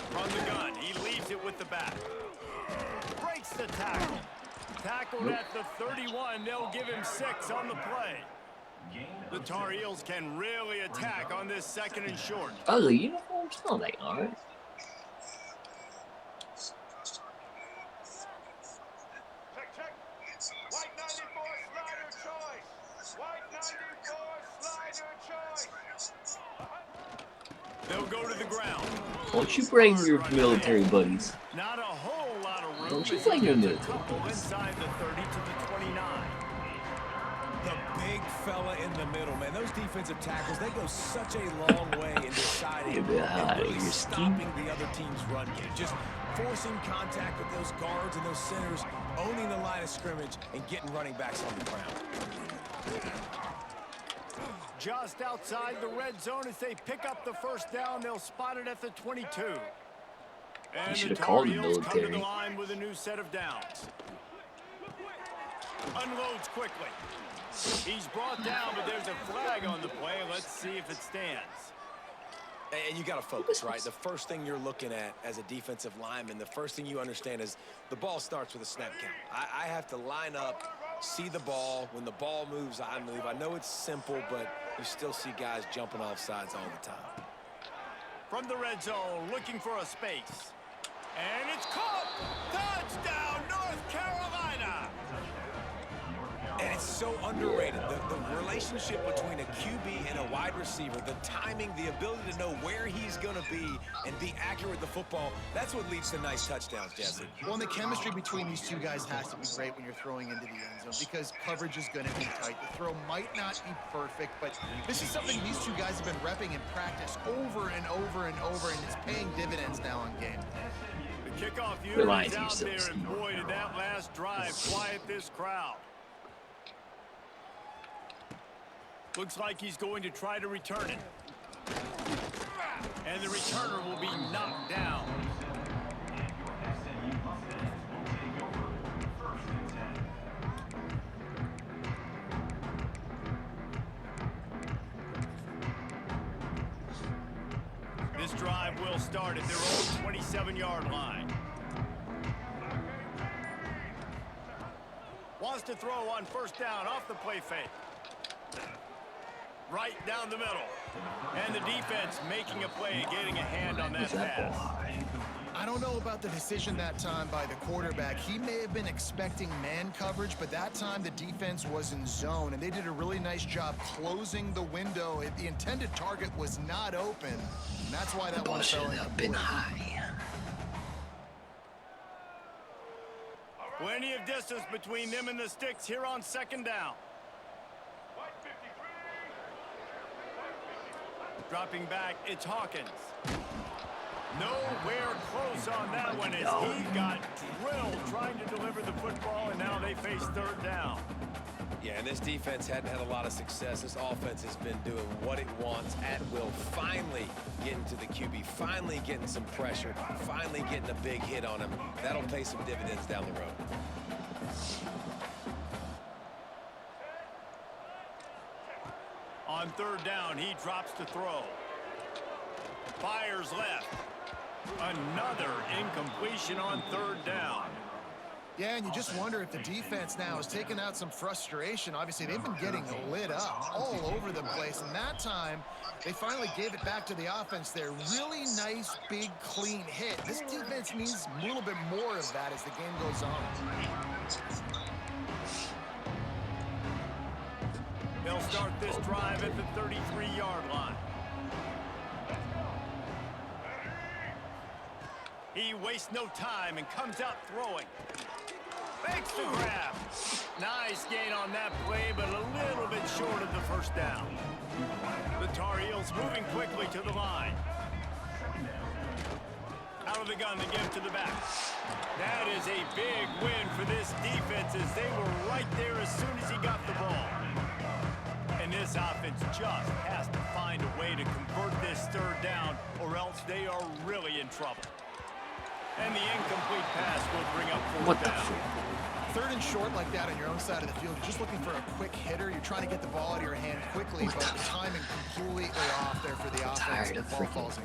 From the gun, he leaves it with the back. Breaks the tackle. Tackled at the 31. They'll give him 6 on the play. The Tar Heels can really attack on this second and short. Ugly uniforms? No, they aren't. Check. White 94 slider choice. White 94 slider choice. They'll go to the ground. Won't you bring your military buddies? Not a whole lot of room. Don't you bring your military buddies? Inside the 30 to the 29. The big fella in the middle, man. Those defensive tackles, they go such a long way in deciding and really stopping the other team's run game. Just forcing contact with those guards and those centers, owning the line of scrimmage, and getting running backs on the ground. Just outside the red zone as they pick up the first down. They'll spot it at the 22. And should the have called Tar him Heels come to the military. line with a new set of downs. Unloads quickly. He's brought down, but there's a flag on the play. Let's see if it stands. And you got to focus, right? The first thing you're looking at as a defensive lineman, the first thing you understand is the ball starts with a snap count. I have to line up, see the ball. When the ball moves, I move. I know it's simple, but you still see guys jumping off sides all the time. From the red zone, looking for a space. And it's caught! Touchdown, North Carolina! And it's so underrated. The relationship between a QB and a wide receiver, the timing, the ability to know where he's going to be and be accurate with the football, that's what leads to nice touchdowns, Jesse. Well, and the chemistry between these two guys has to be great when you're throwing into the end zone because coverage is going to be tight. The throw might not be perfect, but this is something these two guys have been repping in practice over and over and over, and it's paying dividends now in game. The kickoff unit Realize is out there, yourselves. and boy, did that last drive quiet this crowd. Looks like he's going to try to return it. And the returner will be knocked down. This drive will start at their own 27-yard line. Wants to throw on first down off the play fake. Right down the middle. And the defense making a play, getting a hand on that pass. I don't know about the decision that time by the quarterback. He may have been expecting man coverage, but that time the defense was in zone, and they did a really nice job closing the window. The intended target was not open, and that's why that Ball one should fell have been high. Plenty of distance between them and the sticks here on second down. Dropping back, it's Hawkins. Nowhere close on that one as he got drilled trying to deliver the football, and now they face third down. Yeah, and this defense hadn't had a lot of success. This offense has been doing what it wants at will. Finally getting to the QB, finally getting some pressure, finally getting a big hit on him. That'll pay some dividends down the road. On third down, he drops to throw. Fires left. Another incompletion on third down. Yeah, and you just wonder if the defense now is taking out some frustration. Obviously, they've been getting lit up all over the place, and that time they finally gave it back to the offense there. Really nice, big, clean hit. This defense needs a little bit more of that as the game goes on. They'll start this drive at the 33-yard line. He wastes no time and comes out throwing. Makes the grab. Nice gain on that play, but a little bit short of the first down. The Tar Heels moving quickly to the line. Out of the gun to give to the back. That is a big win for this defense as they were right there as soon as he got the ball. And this offense just has to find a way to convert this third down, or else they are really in trouble. And the incomplete pass will bring up fourth down. Third and short like that on your own side of the field, you're just looking for a quick hitter. You're trying to get the ball out of your hand quickly, but the timing completely off there for the offense. Tired of The ball falls in.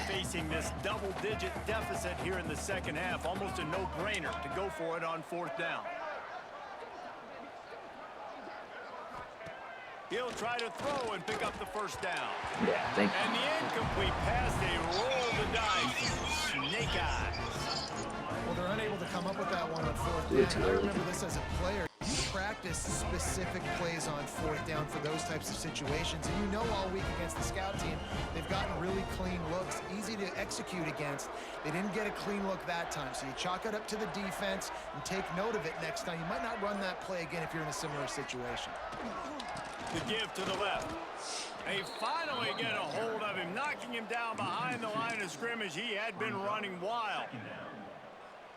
Facing this double-digit deficit here in the second half, almost a no-brainer to go for it on fourth down. He'll try to throw and pick up the first down. Yeah, thank you. And the incomplete pass, they roll the dice. Snake eyes. Well, they're unable to come up with that one on fourth down. I remember this as a player. You practice specific plays on fourth down for those types of situations, and you know all week against the scout team, they've gotten really clean looks, easy to execute against. They didn't get a clean look that time, so you chalk it up to the defense and take note of it next time. You might not run that play again if you're in a similar situation. The give to the left. They finally get a hold of him, knocking him down behind the line of scrimmage. He had been running wild.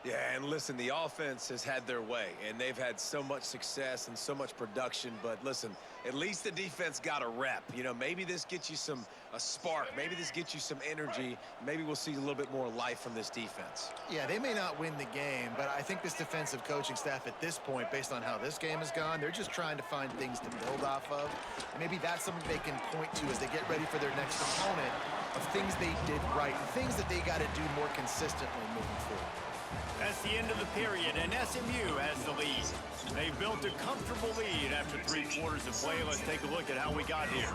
Yeah, and listen, the offense has had their way, and they've had so much success and so much production. But listen, at least the defense got a rep. You know, maybe this gets you a spark. Maybe this gets you some energy. Maybe we'll see a little bit more life from this defense. Yeah, they may not win the game, but I think this defensive coaching staff at this point, based on how this game has gone, they're just trying to find things to build off of. And maybe that's something they can point to as they get ready for their next opponent, of things they did right and things that they got to do more consistently moving forward. That's the end of the period, and SMU has the lead. They've built a comfortable lead after 3 quarters of play. Let's take a look at how we got here.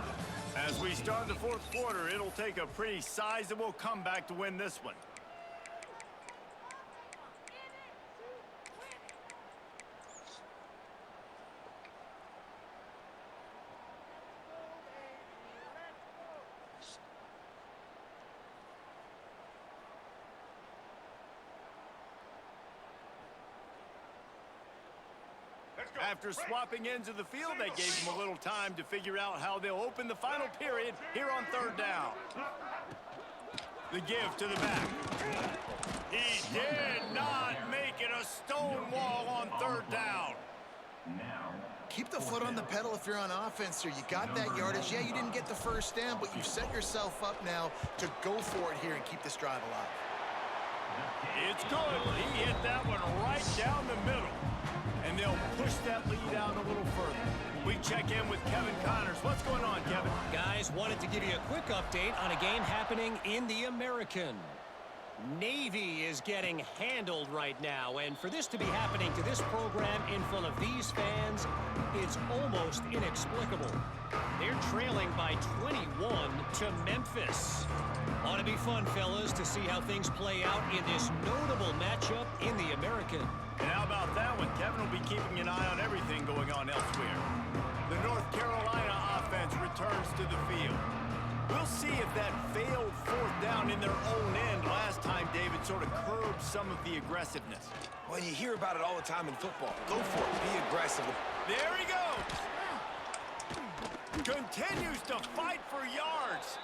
As we start the 4th quarter, it'll take a pretty sizable comeback to win this one. After swapping ends of the field, they gave them a little time to figure out how they'll open the final period here on 3rd down. The give to the back. He did not make it a stone wall on 3rd down. Keep the foot on the pedal if you're on offense here. You got that yardage. Yeah, you didn't get the first down, but you set yourself up now to go for it here and keep this drive alive. It's good. He hit that one right down the middle. And they'll push that lead out a little further. We check in with Kevin Connors. What's going on, Kevin? Guys, wanted to give you a quick update on a game happening in the American. Navy is getting handled right now, and for this to be happening to this program in front of these fans, it's almost inexplicable. They're trailing by 21 to Memphis. Ought to be fun, fellas, to see how things play out in this notable matchup in the American. And how about that one? Kevin will be keeping an eye on everything going on elsewhere. The North Carolina offense returns to the field. We'll see if that failed 4th down in their own end last time, David, sort of curbed some of the aggressiveness. Well, you hear about it all the time in football. Go for it. Be aggressive. There he goes. Continues to fight for yards.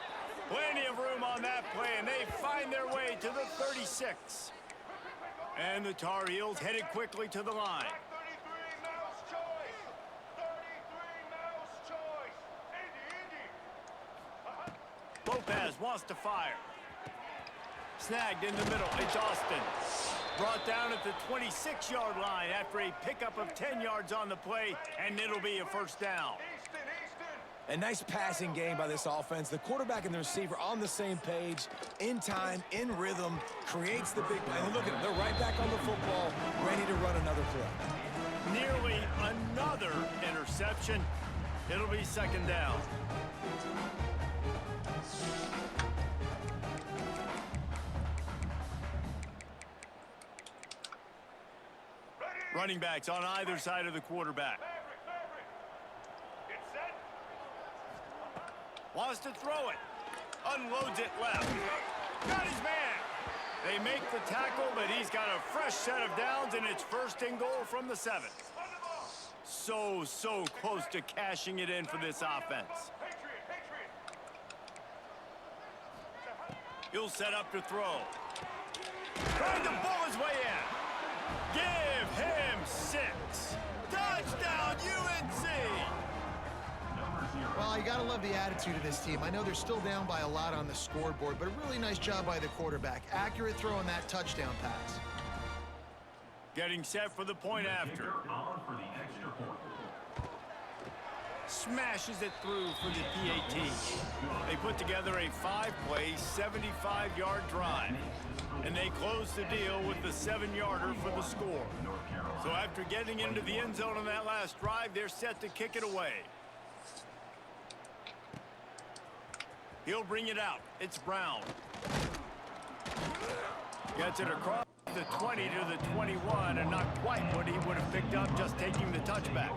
Plenty of room on that play, and they find their way to the 36. And the Tar Heels headed quickly to the line. Lopez wants to fire. Snagged in the middle. It's Austin. Brought down at the 26-yard line after a pickup of 10 yards on the play, and it'll be a 1st down. A nice passing game by this offense. The quarterback and the receiver on the same page, in time, in rhythm, creates the big play. And look at them. They're right back on the football, ready to run another play. Nearly another interception. It'll be 2nd down. Running backs on either side of the quarterback. Wants to throw it. Unloads it left. Got his man. They make the tackle, but he's got a fresh set of downs, and it's 1st and goal from the 7. So close to cashing it in for this offense. He'll set up to throw. Trying to bull his way in. Give him 6. Touchdown, UNC! Well, you got to love the attitude of this team. I know they're still down by a lot on the scoreboard, but a really nice job by the quarterback. Accurate throw on that touchdown pass. Getting set for the point after. Smashes it through for the PAT. They put together a 5-play, 75-yard drive. And they close the deal with the 7-yarder for the score. So after getting into the end zone on that last drive, they're set to kick it away. He'll bring it out. It's Brown. Gets it across the 20 to the 21, and not quite what he would have picked up just taking the touchback.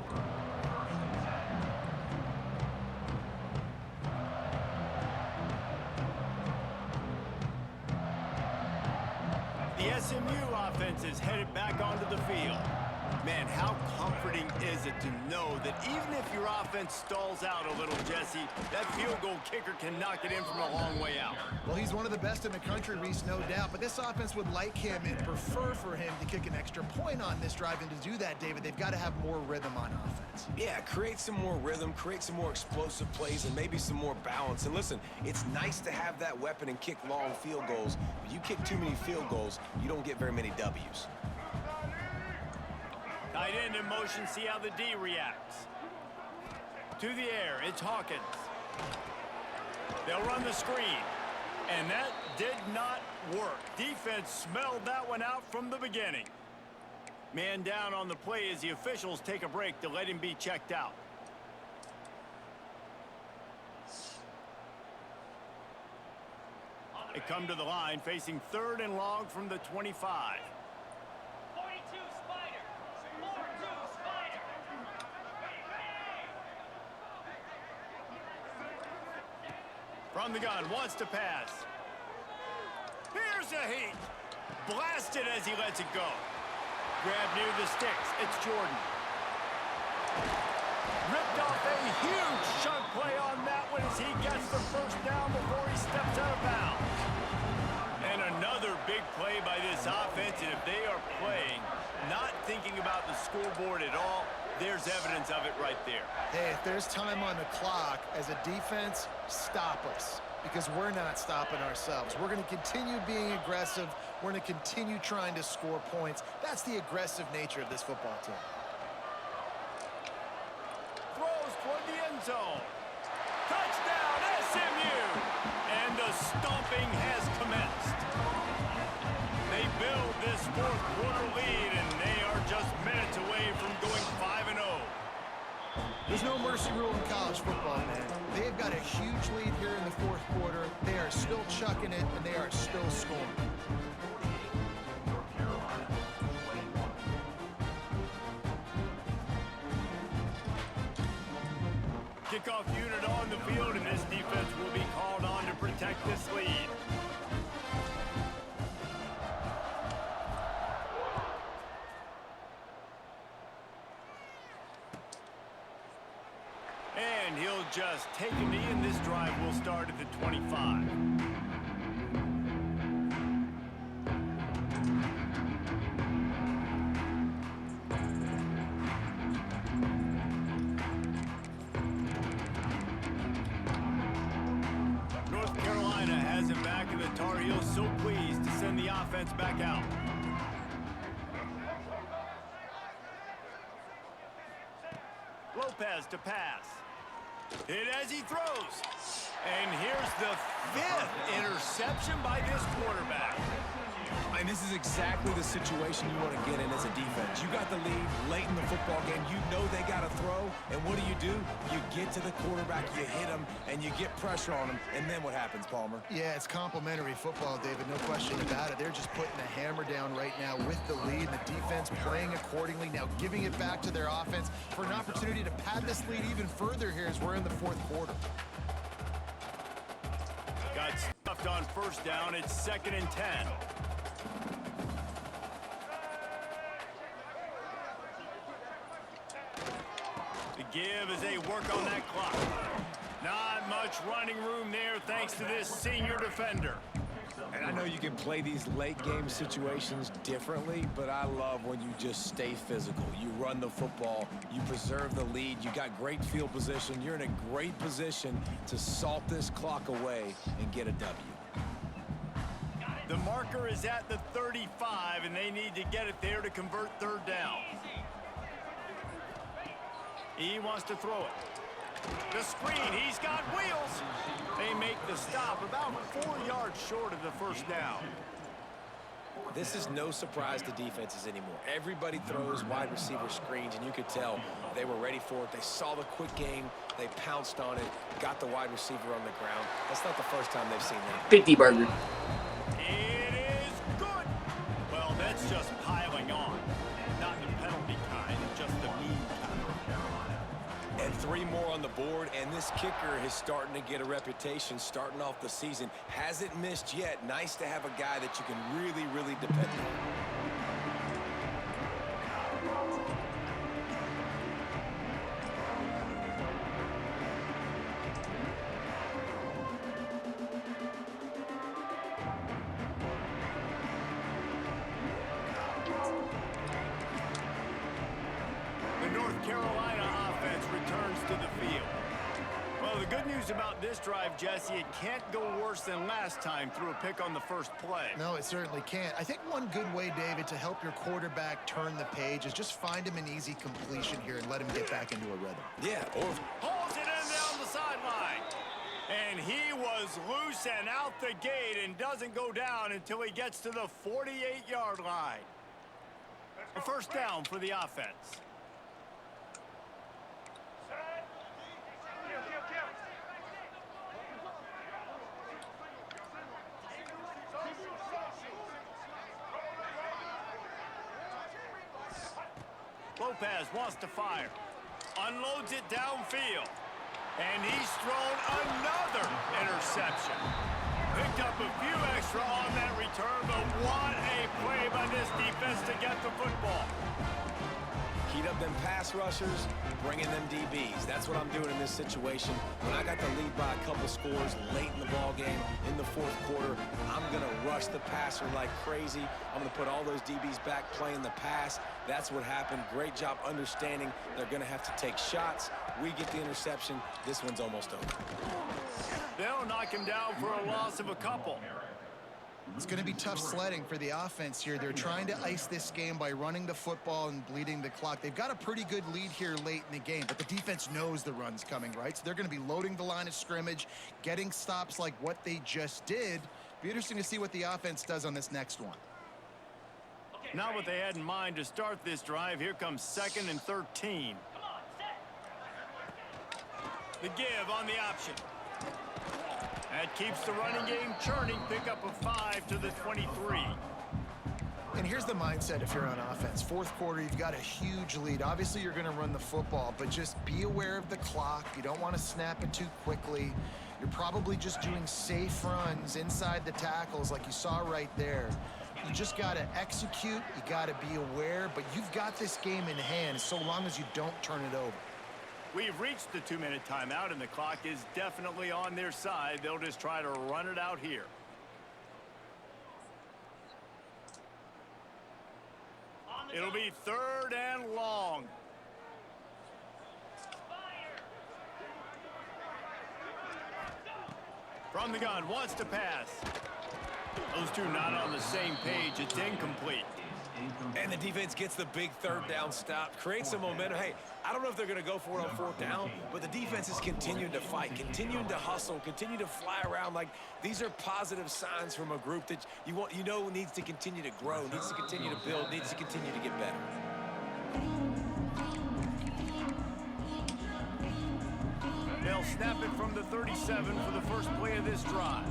The SMU offense is headed back onto the field. Man, how comforting is it to know that even if your offense stalls out a little, Jesse, that field goal kicker can knock it in from a long way out. Well, he's one of the best in the country, Reese, no doubt. But this offense would like him and prefer for him to kick an extra point on this drive. And to do that, David, they've got to have more rhythm on offense. Yeah, create some more rhythm, create some more explosive plays, and maybe some more balance. And listen, it's nice to have that weapon and kick long field goals. But you kick too many field goals, you don't get very many W's. Tight end in motion, see how the D reacts. To the air, it's Hawkins. They'll run the screen. And that did not work. Defense smelled that one out from the beginning. Man down on the play as the officials take a break to let him be checked out. They come to the line facing 3rd and long from the 25. From the gun, wants to pass. Here's a heat. Blasted as he lets it go. Grab near the sticks. It's Jordan. Ripped off a huge chunk play on that one as he gets the first down before he steps out of bounds. And another big play by this offense, and if they are playing, not thinking about the scoreboard at all, there's evidence of it right there. Hey, if there's time on the clock, as a defense, stop us. Because we're not stopping ourselves. We're going to continue being aggressive. We're going to continue trying to score points. That's the aggressive nature of this football team. Throws toward the end zone. Touchdown, SMU! And the stomping has commenced. They build this 4th quarter lead, and they are just minutes away from going 5-0. There's no mercy rule in college football, man. They've got a huge lead here in the 4th quarter. They are still chucking it, and they are still scoring. Kickoff unit on the field, and this defense will be called on to protect this lead. And he'll just take a knee, and this drive will start at the 25. North Carolina has him back, and the Tar Heels so pleased to send the offense back out. Lopez to pass. Hit as he throws. And here's the 5th interception by this quarterback. And this is exactly the situation you want to get in as a defense. You got the lead late in the football game. You know they got to throw. And what do? You get to the quarterback, you hit him, and you get pressure on him. And then what happens, Palmer? Yeah, it's complimentary football, David. No question about it. They're just putting the hammer down right now with the lead. And the defense playing accordingly. Now giving it back to their offense for an opportunity to pad this lead even further here as we're in the 4th quarter. Got stuffed on 1st down. It's 2nd and 10. The give as they work on that clock. Not much running room there thanks to this senior defender. And I know you can play these late game situations differently, but I love when you just stay physical. You run the football, you preserve the lead, you got great field position. You're in a great position to salt this clock away and get a W. The marker is at the 35, and they need to get it there to convert 3rd down. He wants to throw it. The screen, he's got wheels. They make the stop about 4 yards short of the 1st down. This is no surprise to defenses anymore. Everybody throws wide receiver screens, and you could tell they were ready for it. They saw the quick game. They pounced on it, got the wide receiver on the ground. That's not the first time they've seen that. 50 burger. It is good. Well, that's just piling on. Not the penalty kind, just the mean kind. And 3 more on the board, and this kicker is starting to get a reputation starting off the season. Hasn't missed yet. Nice to have a guy that you can really, really depend on. news about this drive, Jesse. It can't go worse than last time through a pick on the first play. No, it certainly can't. I think one good way, David, to help your quarterback turn the page is just find him an easy completion here and let him get back into a rhythm. Yeah, or Pulls it in down the sideline. And he was loose and out the gate and doesn't go down until he gets to the 48-yard line. A first down for the offense. Lopez wants to fire. Unloads it downfield. And he's thrown another interception. Picked up a few extra on that return, but what a play by this defense to get the football. heat up them pass rushers, bringing them DBs. That's what I'm doing in this situation. When I got the lead by a couple scores late in the ball game, in the fourth quarter, I'm going to rush the passer like crazy. I'm going to put all those DBs back playing the pass. That's what happened. Great job understanding they're going to have to take shots. We get the interception. This one's almost over. They'll knock him down for a loss of a couple. It's going to be tough sledding for the offense here. They're trying to ice this game by running the football and bleeding the clock. They've got a pretty good lead here late in the game, but the defense knows the run's coming, right? So they're going to be loading the line of scrimmage, getting stops like what they just did. Be interesting to see what the offense does on this next one. Not what they had in mind to start this drive. Here comes 2nd and 13. The give on the option. That keeps the running game churning. Pick up a 5 to the 23. And here's the mindset if you're on offense. Fourth quarter, you've got a huge lead. Obviously, you're going to run the football, but just be aware of the clock. You don't want to snap it too quickly. You're probably just doing safe runs inside the tackles like you saw right there. You just got to execute. You got to be aware, but you've got this game in hand so long as you don't turn it over. We've reached the 2-minute timeout, and the clock is definitely on their side. They'll just try to run it out here. It'll be 3rd and long. From the gun, wants to pass. Those two not on the same page. It's incomplete. And the defense gets the big 3rd down stop, creates some momentum. Hey, I don't know if they're going to go for it on 4th down, but the defense is continuing to fight, continuing to hustle, continue to fly around. Like, these are positive signs from a group that you know needs to continue to grow, needs to continue to build, needs to continue to get better. They'll snap it from the 37 for the first play of this drive.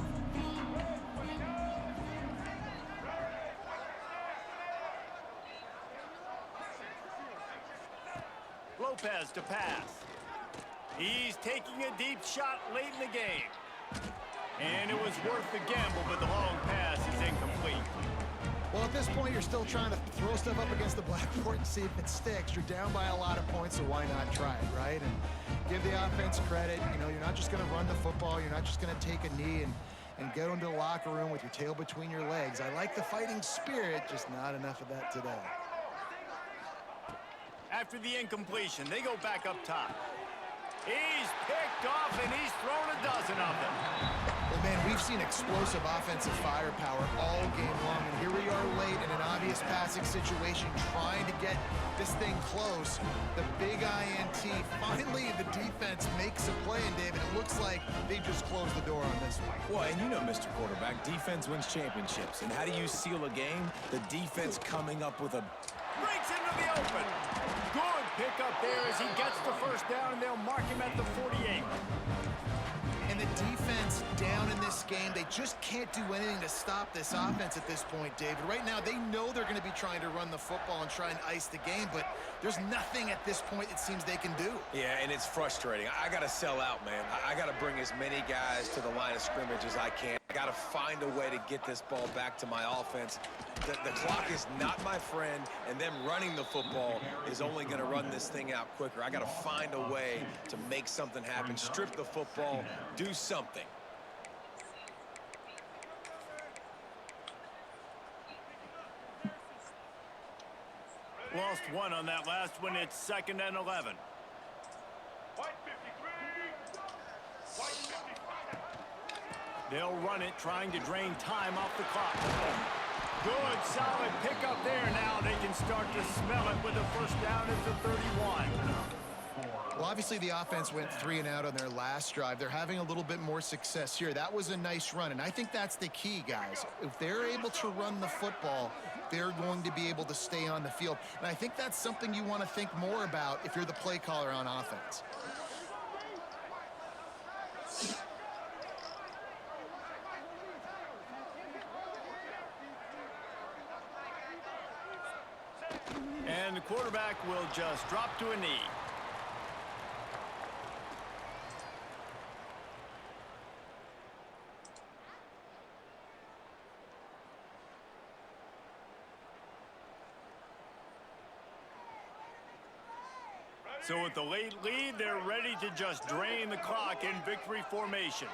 Lopez to pass. He's taking a deep shot late in the game. And it was worth the gamble, but the long pass is incomplete. Well, at this point, you're still trying to throw stuff up against the blackboard and see if it sticks. You're down by a lot of points, so why not try it, right? And give the offense credit. You know, you're not just going to run the football. You're not just going to take a knee and go into the locker room with your tail between your legs. I like the fighting spirit, just not enough of that today. After the incompletion, they go back up top. He's picked off, and he's thrown a dozen of them. Well, man, we've seen explosive offensive firepower all game long, and here we are late in an obvious passing situation trying to get this thing close. The big INT. Finally, the defense makes a play, and David, it looks like they just closed the door on this one. Well, and you know, Mr. Quarterback, defense wins championships. And how do you seal a game? The defense coming up with a... Breaks into the open. Good pickup there as he gets the first down, and they'll mark him at the 48. And the defense down in this game, they just can't do anything to stop this offense at this point, David. Right now, they know they're going to be trying to run the football and try and ice the game, but there's nothing at this point it seems they can do. Yeah, and it's frustrating. I got to sell out, man. I got to bring as many guys to the line of scrimmage as I can. I got to find a way to get this ball back to my offense. The clock is not my friend, and them running the football is only going to run this thing out quicker. I got to find a way to make something happen, strip the football, do something. Lost one on that last one. It's 2nd and 11. White 53. White They'll run it, trying to drain time off the clock. Good, solid pickup there. Now they can start to smell it with a first down at the 31. Well, obviously the offense went 3 and out on their last drive. They're having a little bit more success here. That was a nice run, and I think that's the key, guys. If they're able to run the football, they're going to be able to stay on the field. And I think that's something you want to think more about if you're the play caller on offense. And the quarterback will just drop to a knee. So with the late lead, they're ready to just drain the clock in victory formation.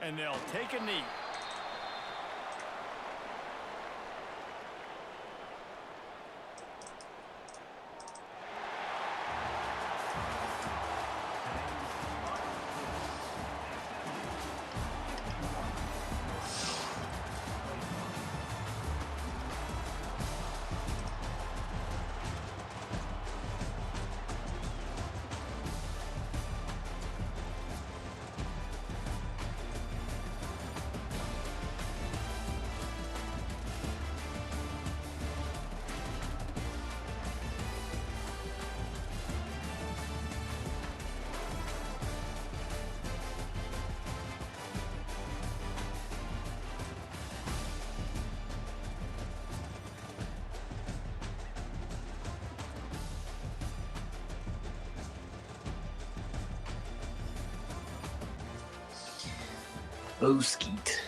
And they'll take a knee. Oh, skeet.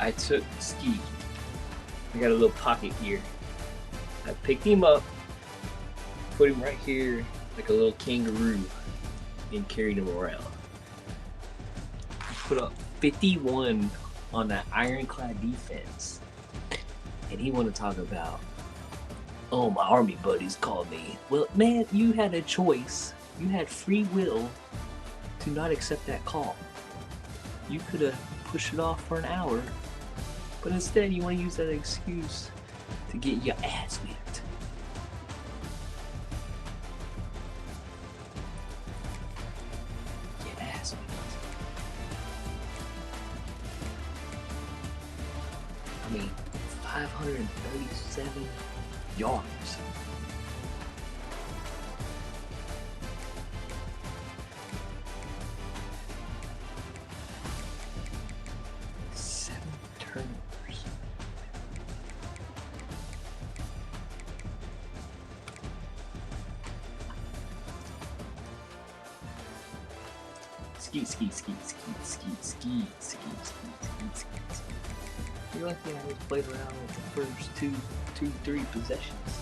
I took Ski. I got a little pocket here. I picked him up, put him right here like a little kangaroo, and carried him around. I put up 51 on that ironclad defense. And he want to talk about, oh, my Army buddies called me. Well, man, you had a choice. You had free will to not accept that call. You could have pushed it off for an hour, but instead you want to use that excuse to get your ass whipped. Get ass whipped. I mean, 537 yards. Ski. You're lucky I just played around with the first three possessions.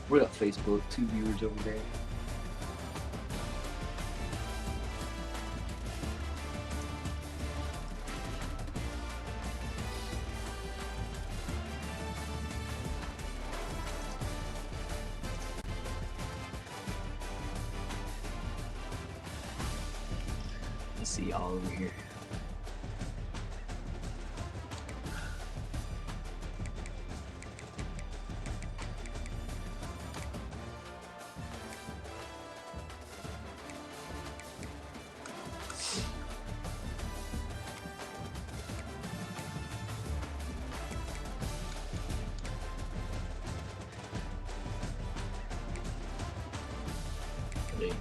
We got Facebook, 2 viewers over there. See all over here.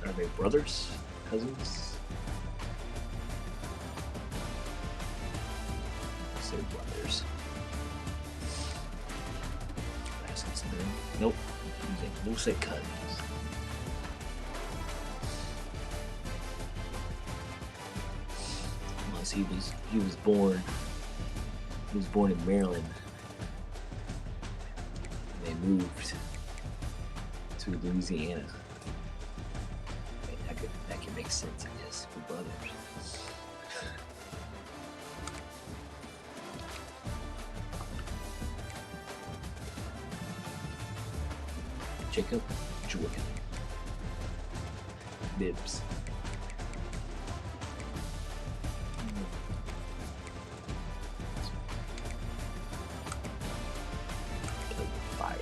Are they brothers? Cousins? Say brothers. Nope. We'll say cousins. Unless he was born in Maryland. And they moved to Louisiana. That could make sense, I guess, for brothers. Jacob Jordan. Bibbs. Play with fire.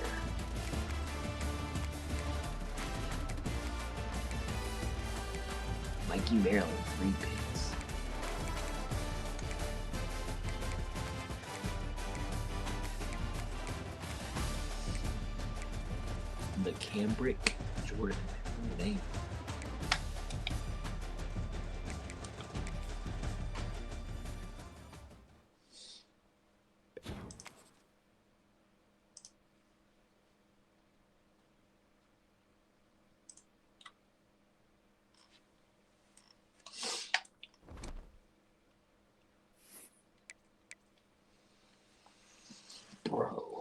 Mikey Maryland, 3 picks. The Cambric Jordan. What a name. Bro.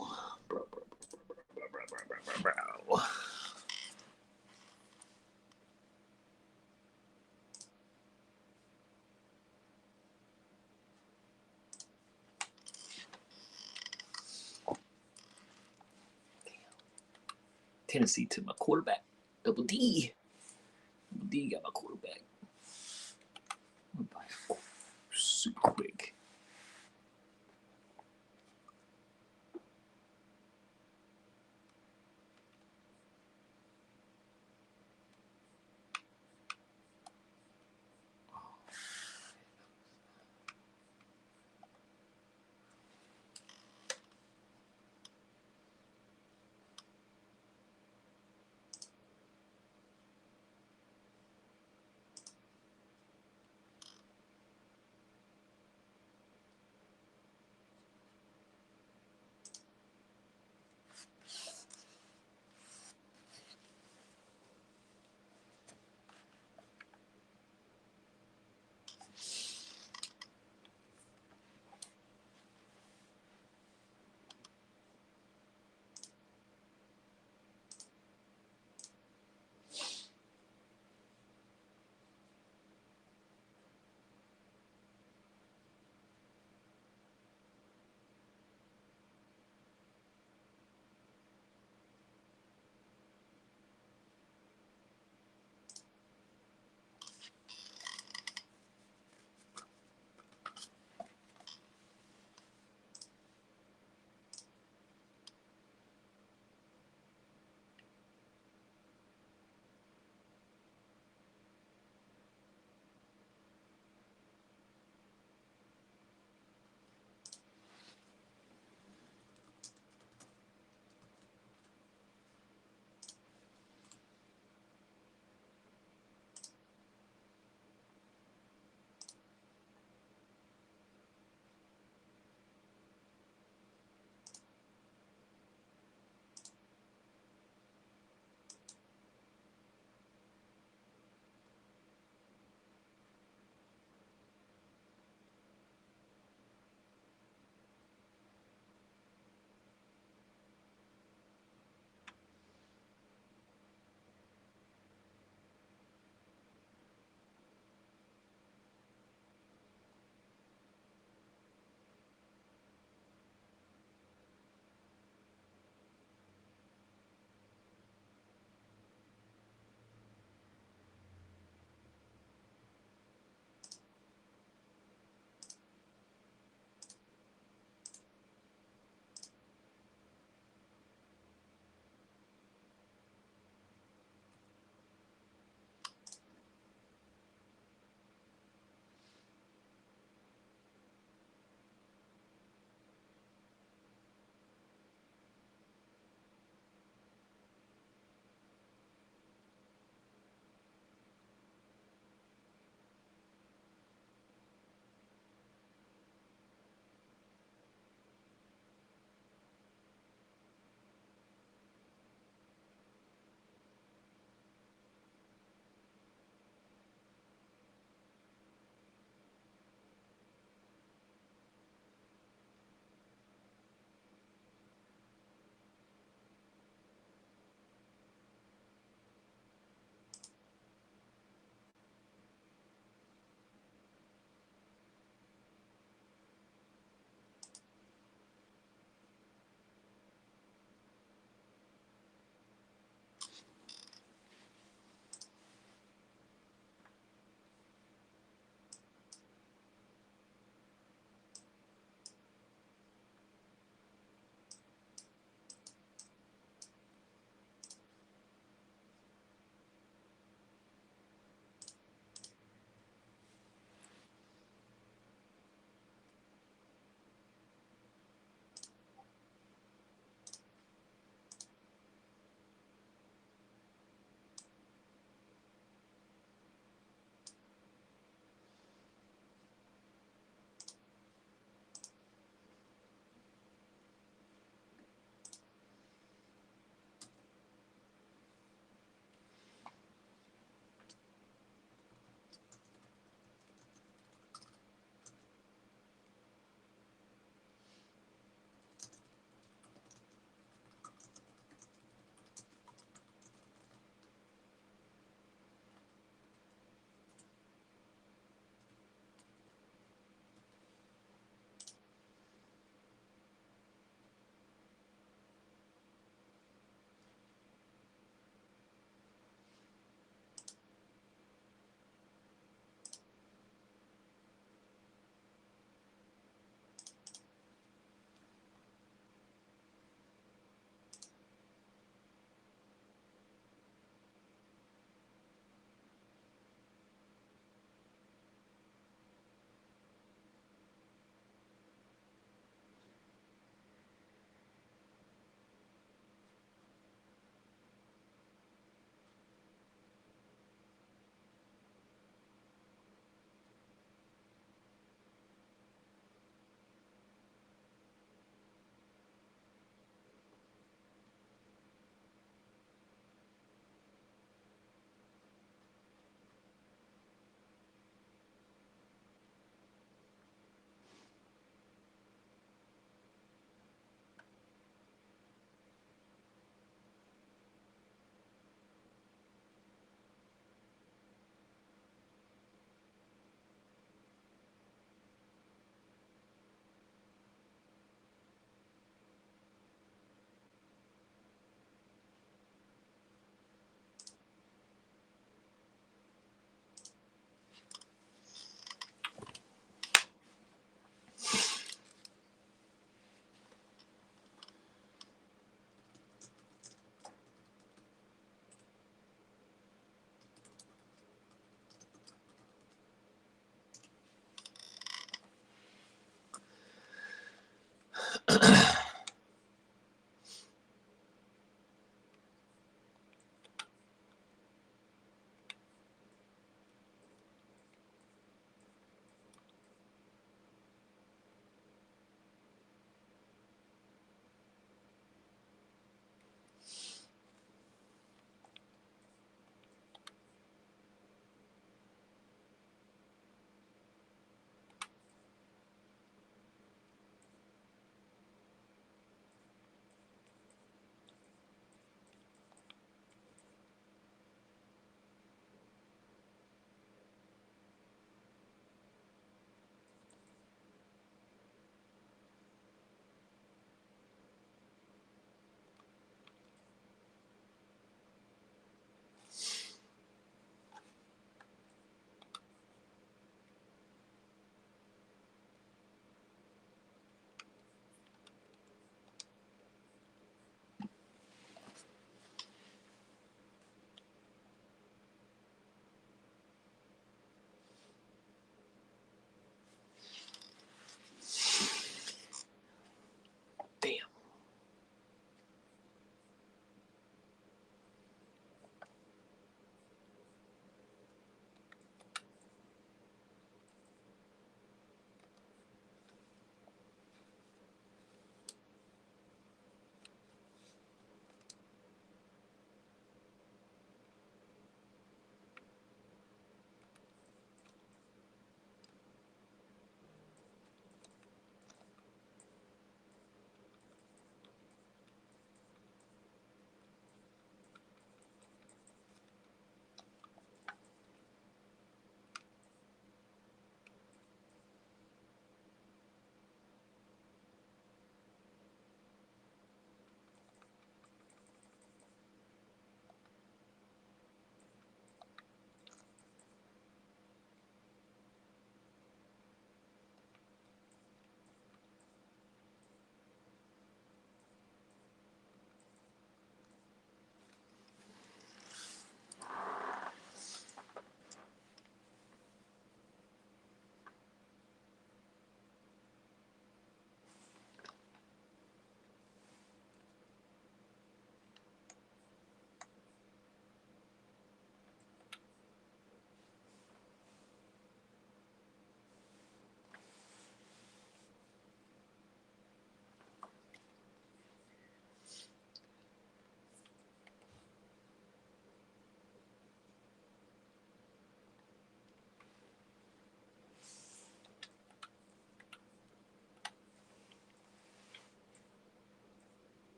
Tennessee took my quarterback. Double D. Double D got my quarterback. Super quick.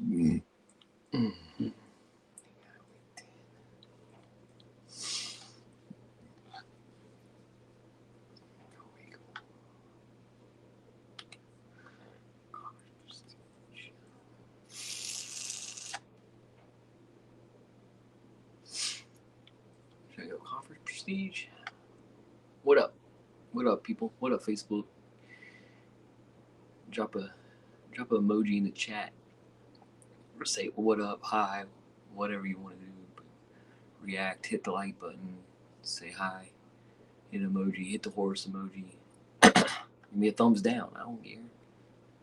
Mm. Should I go conference prestige? What up? What up, people? What up, Facebook? Drop a emoji in the chat, or say what up, hi, whatever you want to do. But react, hit the like button, say hi, hit emoji, hit the horse emoji. Give me a thumbs down. I don't care.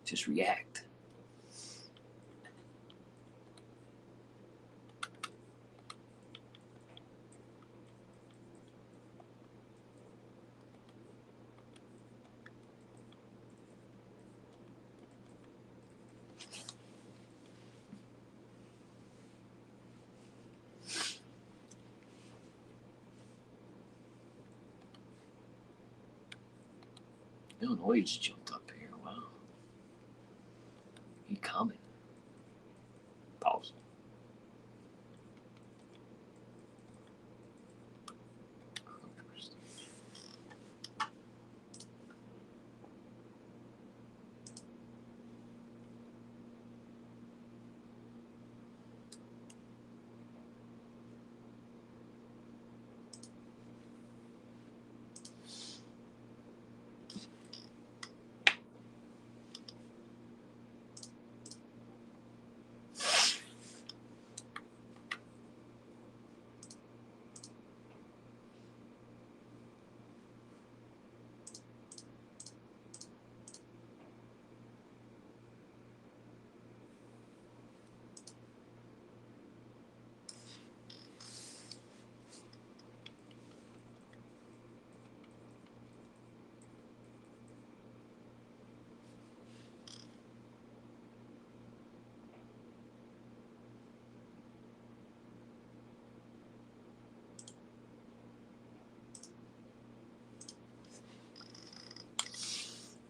Just react. Illinois just jumped up here. Wow. He coming. Pause.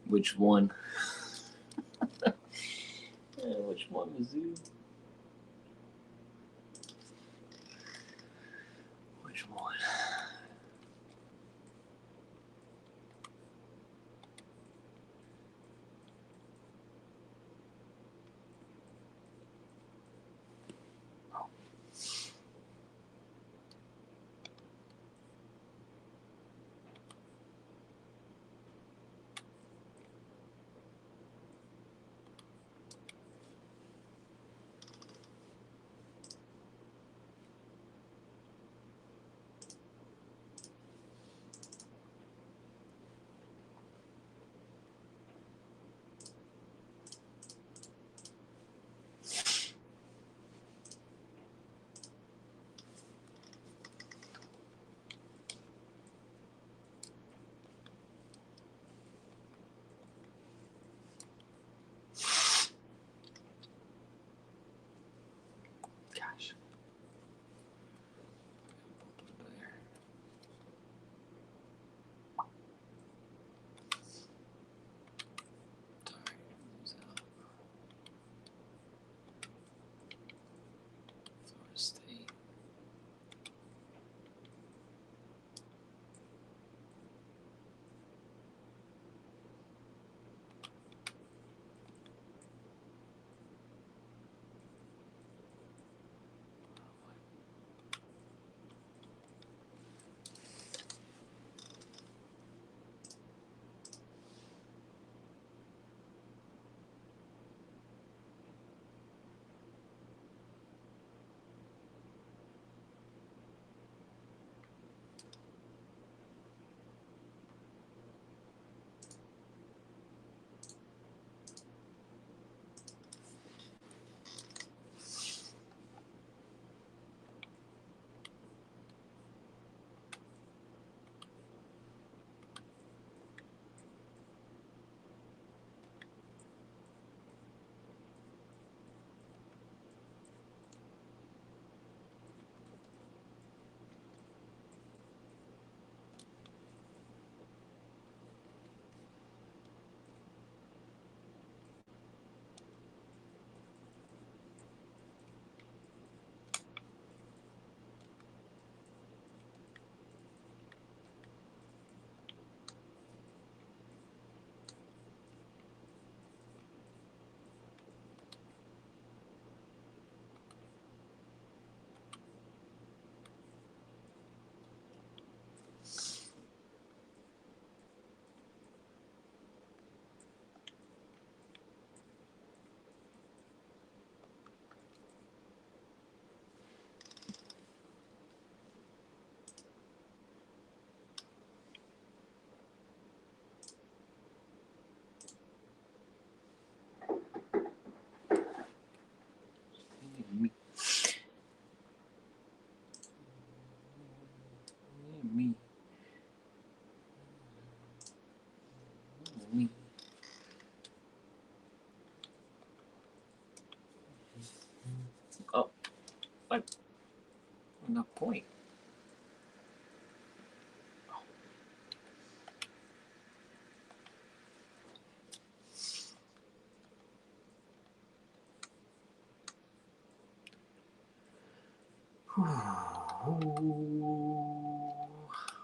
Which one? Which one, Mizzou? Which one? me. Oh, what? No point.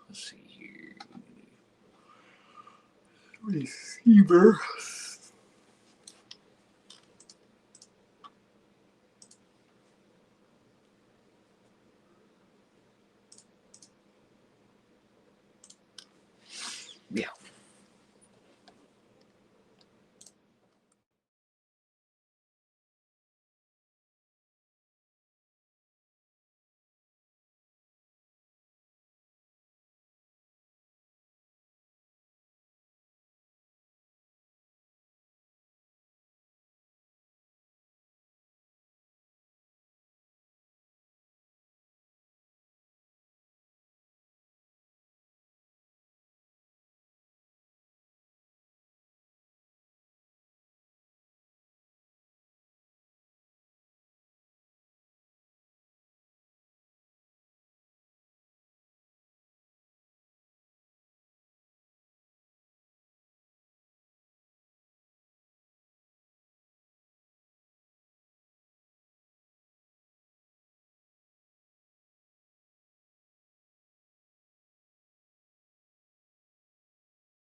Let's see here. Receiver